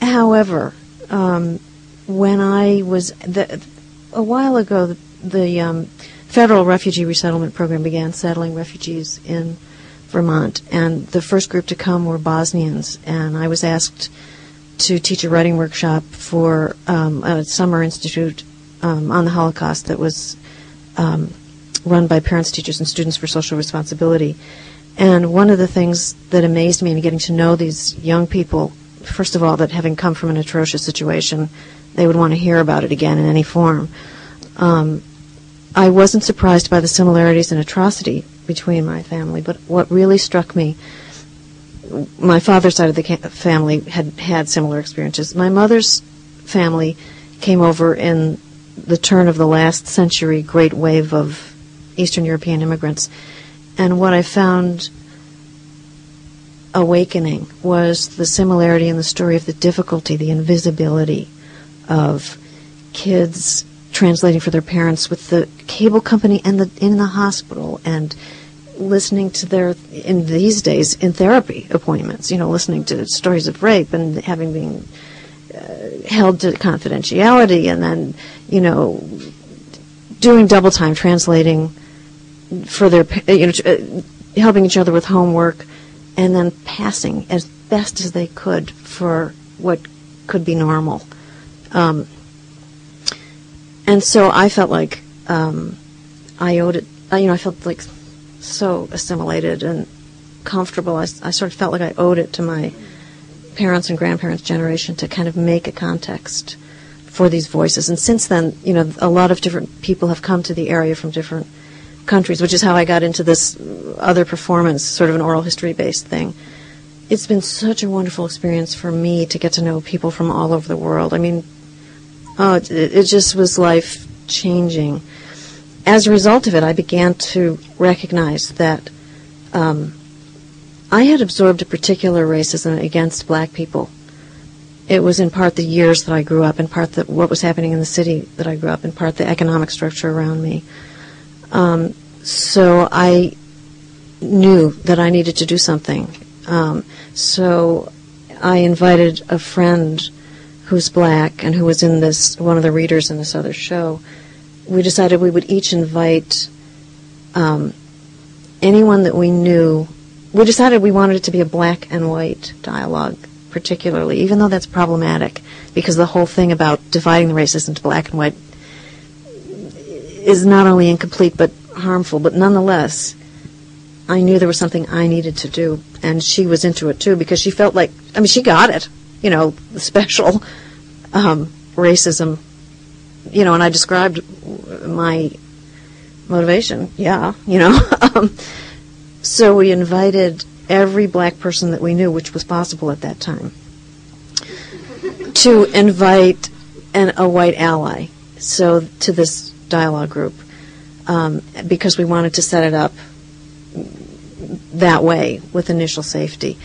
However, when I was a while ago, the federal refugee resettlement program began settling refugees in Vermont, and the first group to come were Bosnians, and I was asked to teach a writing workshop for a summer institute on the Holocaust that was run by parents, teachers, and students for social responsibility. And one of the things that amazed me in getting to know these young people, first of all, that having come from an atrocious situation, they would want to hear about it again in any form. I wasn't surprised by the similarities in atrocity between my family, but what really struck me, my father's side of the family had similar experiences. My mother's family came over in the turn of the last century, great wave of Eastern European immigrants. And what I found awakening was the similarity in the story of the difficulty, the invisibility of kids translating for their parents with the cable company and in the hospital, and listening to their, in these days, in therapy appointments, listening to stories of rape and having been held to confidentiality, and then, doing double time translating for their, helping each other with homework, and then passing as best as they could for what could be normal. And so I felt like I owed it. I felt like so assimilated and comfortable. I sort of felt like I owed it to my parents' and grandparents' generation to kind of make a context for these voices. And since then, a lot of different people have come to the area from different countries, which is how I got into this other performance, sort of an oral history-based thing. It's been such a wonderful experience for me to get to know people from all over the world. I mean, it just was life-changing. As a result of it, I began to recognize that I had absorbed a particular racism against black people. It was in part the years that I grew up, in part what was happening in the city that I grew up, in part the economic structure around me. So I knew that I needed to do something. So I invited a friend who's black and who was in one of the readers in this other show. We decided we would each invite anyone that we knew. We decided we wanted it to be a black and white dialogue, particularly, even though that's problematic, because the whole thing about dividing the races into black and white is not only incomplete but harmful. But nonetheless, I knew there was something I needed to do, and she was into it too, because she felt like, she got it, the special racism, and I described my motivation, so we invited every black person that we knew, which was possible at that time, to invite a white ally, to this dialogue group, because we wanted to set it up that way with initial safety.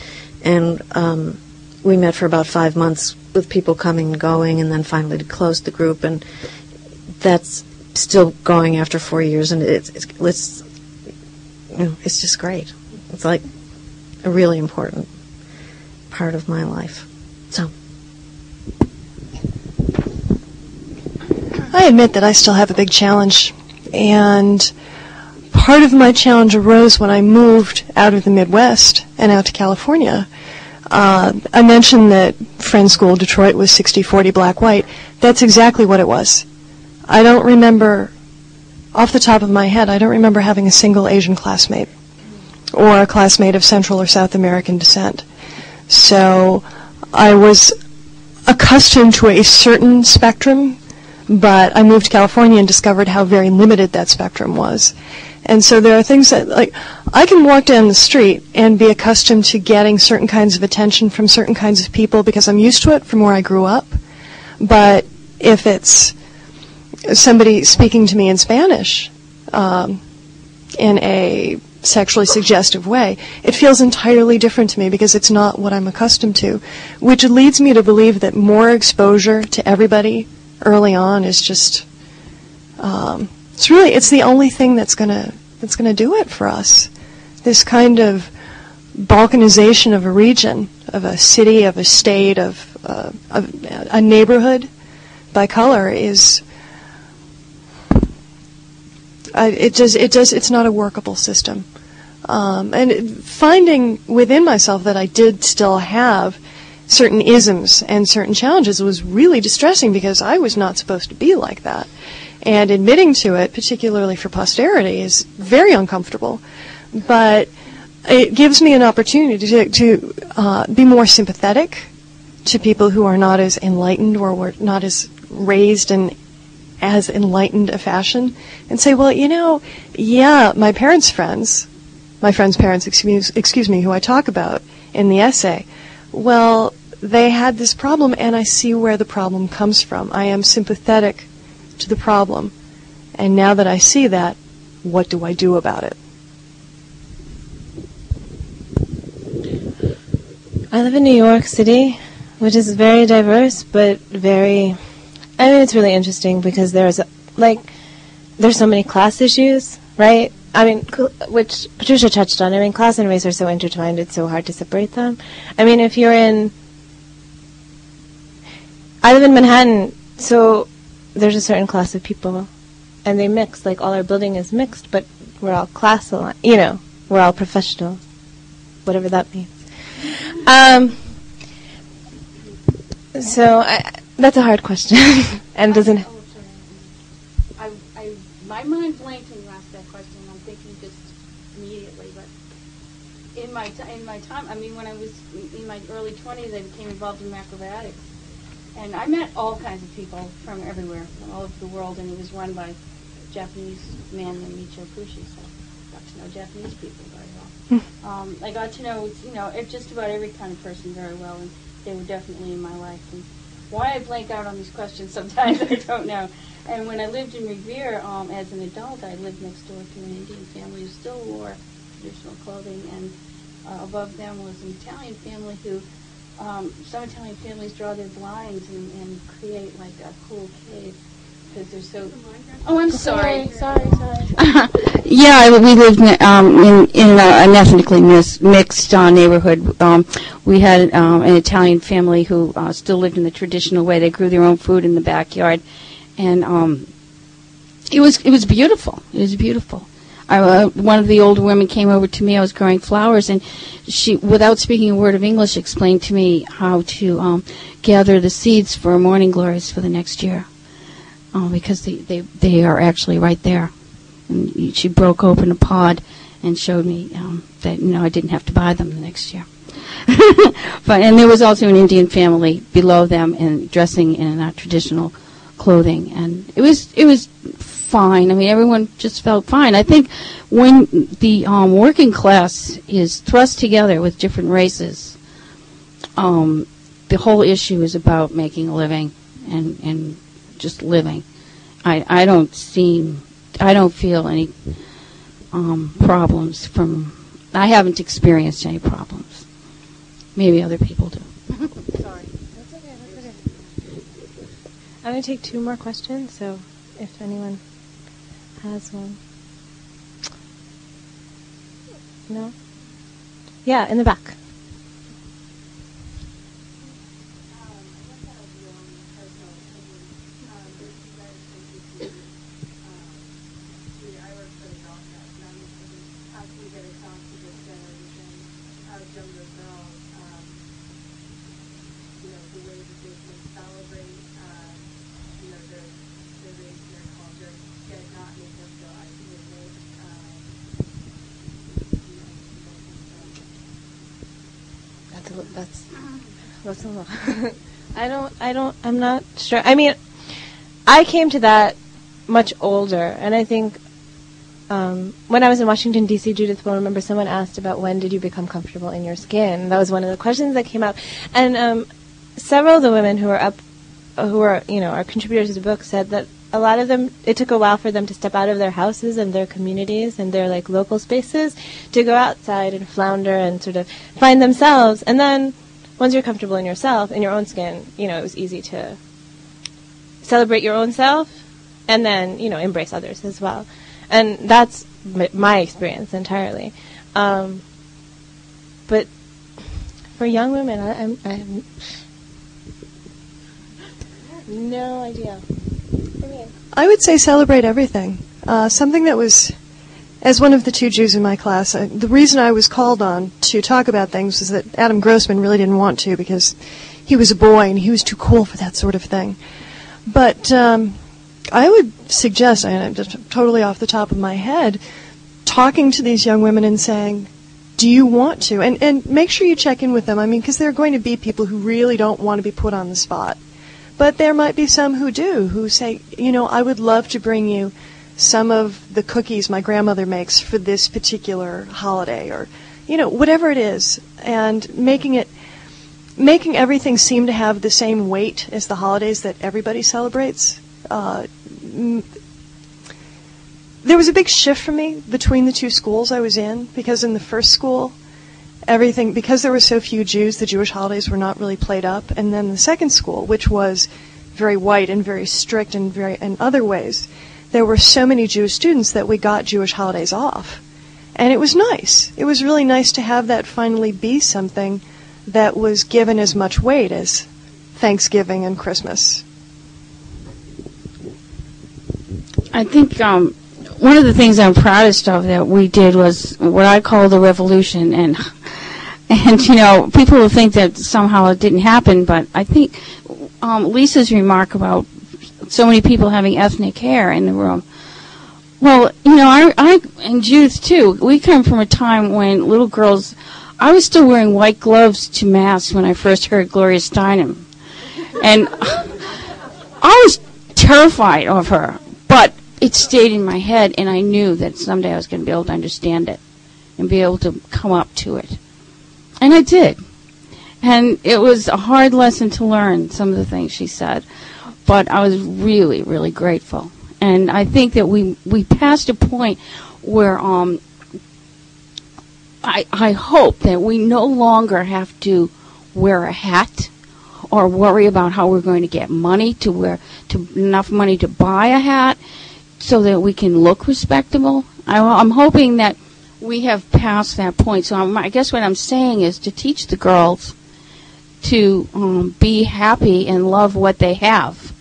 And we met for about 5 months with people coming and going, and then finally closed the group, and that's still going after 4 years, and it's just great. It's like a really important part of my life. So I admit that I still have a big challenge, and part of my challenge arose when I moved out of the Midwest and out to California. I mentioned that Friends School Detroit was 60-40 black-white. That's exactly what it was. I don't remember, off the top of my head, I don't remember having a single Asian classmate or a classmate of Central or South American descent. So I was accustomed to a certain spectrum, but I moved to California and discovered how very limited that spectrum was. And so there are things that, like, I can walk down the street and be accustomed to getting certain kinds of attention from certain kinds of people because I'm used to it from where I grew up. But if it's somebody speaking to me in Spanish in a sexually suggestive way, it feels entirely different to me because it's not what I'm accustomed to, which leads me to believe that more exposure to everybody early on is just it's the only thing that's gonna do it for us. This kind of balkanization of a region, of a city, of a state, of a neighborhood by color is it's not a workable system. And finding within myself that I did still have certain isms and certain challenges was really distressing because I was not supposed to be like that. And admitting to it, particularly for posterity, is very uncomfortable. But it gives me an opportunity to be more sympathetic to people who are not as enlightened or were not as raised in as enlightened a fashion, and say, well, my parents' friends, my friends' parents, excuse me, who I talk about in the essay, well, they had this problem, and I see where the problem comes from. I am sympathetic to the problem. And now that I see that, what do I do about it? I live in New York City, which is very diverse, but it's really interesting because there's so many class issues, right? Which Patricia touched on. Class and race are so intertwined, it's so hard to separate them. I live in Manhattan, so there's a certain class of people, and they mix. Like, all our building is mixed, but we're all class aligned. We're all professional, whatever that means. That's a hard question, and doesn't. My mind blanked when you asked immediately. But in my time, I mean, when I was in my early 20s, I became involved in macrobiotics. And I met all kinds of people from everywhere, from all over the world, and it was run by a Japanese man named Michio Kushi, so I got to know Japanese people very well. I got to know, just about every kind of person very well, and they were definitely in my life. And why I blank out on these questions sometimes, I don't know. And when I lived in Revere as an adult, I lived next door to an Indian family who still wore traditional clothing, and above them was an Italian family who, some Italian families draw their blinds and create like a cool cave because they're so... Oh, I'm sorry. Sorry. Yeah, we lived in an ethnically mixed neighborhood. We had an Italian family who still lived in the traditional way. They grew their own food in the backyard, and it was beautiful. It was beautiful. One of the older women came over to me. I was growing flowers, and she, without speaking a word of English, explained to me how to gather the seeds for morning glories for the next year, because they are actually right there. And she broke open a pod and showed me that I didn't have to buy them the next year. And there was also an Indian family below them and dressing in traditional clothing, and it was fine. I mean, everyone just felt fine. I think when the working class is thrust together with different races, the whole issue is about making a living and just living. I don't feel any problems I haven't experienced any problems. Maybe other people do. Sorry. That's okay. I'm going to take 2 more questions, so if anyone has one. No? Yeah, in the back. That's a lot. I'm not sure. I mean, I came to that much older, and I think when I was in Washington, D.C., Judith will remember someone asked about when did you become comfortable in your skin. That was one of the questions that came out. And several of the women who are our contributors to the book said that a lot of them, it took a while for them to step out of their houses and their communities and their local spaces to go outside and flounder and sort of find themselves. And then once you're comfortable in yourself, in your own skin, it was easy to celebrate your own self and then, embrace others as well. And that's my experience entirely. But for young women, I have no idea. I would say celebrate everything. Something that was, as one of the 2 Jews in my class, the reason I was called on to talk about things was that Adam Grossman really didn't want to because he was a boy and he was too cool for that sort of thing. But I would suggest, and I'm just totally off the top of my head, talking to these young women and saying, do you want to? And make sure you check in with them. I mean, because there are going to be people who really don't want to be put on the spot. But there might be some who do, who say, I would love to bring you some of the cookies my grandmother makes for this particular holiday, or, whatever it is, and making everything seem to have the same weight as the holidays that everybody celebrates. There was a big shift for me between the 2 schools I was in, because in the first school, because there were so few Jews, the Jewish holidays were not really played up. And then the second school, which was very white and very strict and very in other ways, there were so many Jewish students that we got Jewish holidays off. And it was nice. It was really nice to have that finally be something that was given as much weight as Thanksgiving and Christmas. I think one of the things I'm proudest of that we did was what I call the revolution, and people will think that somehow it didn't happen, but I think Lisa's remark about so many people having ethnic hair in the room Well, I and Judith too, we come from a time when little girls, I was still wearing white gloves to Mass when I first heard Gloria Steinem. And I was terrified of her, but it stayed in my head, and I knew that someday I was going to be able to understand it and be able to come up to it. And I did. And it was a hard lesson to learn, some of the things she said, but I was really, really grateful. And I think that we passed a point where I hope that we no longer have to wear a hat or worry about how we're going to get money enough money to buy a hat so that we can look respectable. I'm hoping that we have passed that point. So I guess what I'm saying is to teach the girls to be happy and love what they have.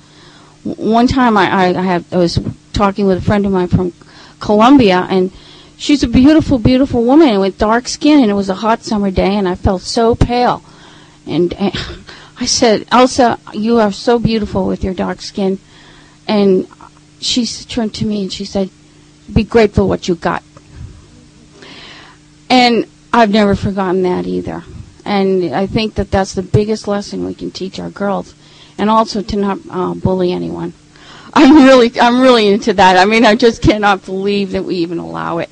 One time I was talking with a friend of mine from Colombia, and she's a beautiful, beautiful woman with dark skin, and it was a hot summer day, and I felt so pale. And I said, Elsa, you are so beautiful with your dark skin. And she turned to me and she said, be grateful what you got. And I've never forgotten that either. And I think that that's the biggest lesson we can teach our girls. And also to not bully anyone. I'm really into that. I mean, I just cannot believe that we even allow it.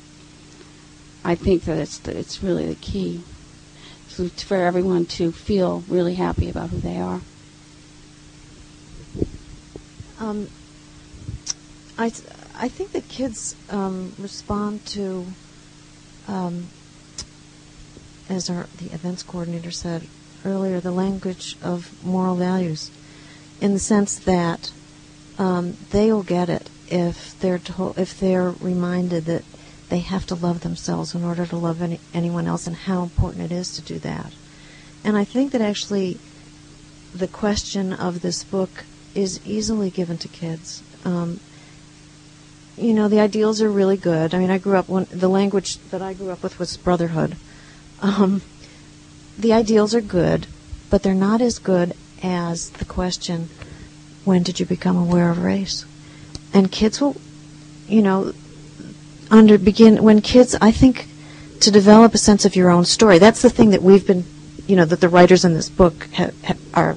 I think that it's really the key for everyone to feel really happy about who they are. I think that kids respond to, as the events coordinator said earlier, the language of moral values, in the sense that they'll get it if they're reminded that they have to love themselves in order to love anyone else, and how important it is to do that. And I think that actually the question of this book is easily given to kids. The ideals are really good. I mean, the language that I grew up with was brotherhood. The ideals are good, but they're not as good as the question, when did you become aware of race? And kids will, when kids, I think, to develop a sense of your own story, that's the thing that we've been, that the writers in this book are,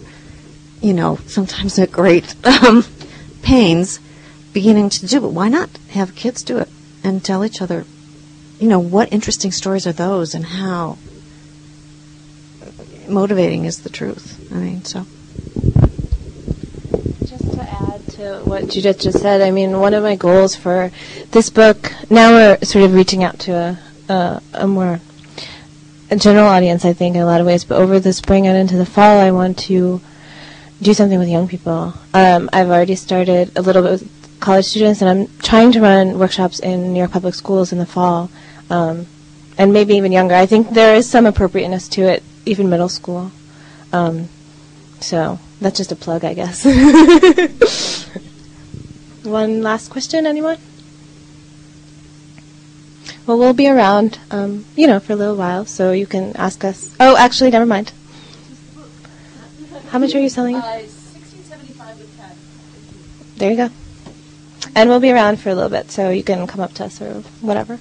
sometimes at great pains beginning to do. But why not have kids do it and tell each other, what interesting stories are those, and how motivating is the truth? I mean, so. Just to add to what Judith just said, I mean, one of my goals for this book, now we're sort of reaching out to a more general audience, I think, in a lot of ways, but over the spring and into the fall, I want to do something with young people. I've already started a little bit with college students, and I'm trying to run workshops in New York public schools in the fall, and maybe even younger. I think there is some appropriateness to it, even middle school. So that's just a plug, I guess. One last question, anyone? Well, we'll be around, for a little while, so you can ask us. Oh, actually, never mind. How much are you selling it? $16.75 with 10. There you go. And we'll be around for a little bit, so you can come up to us or whatever.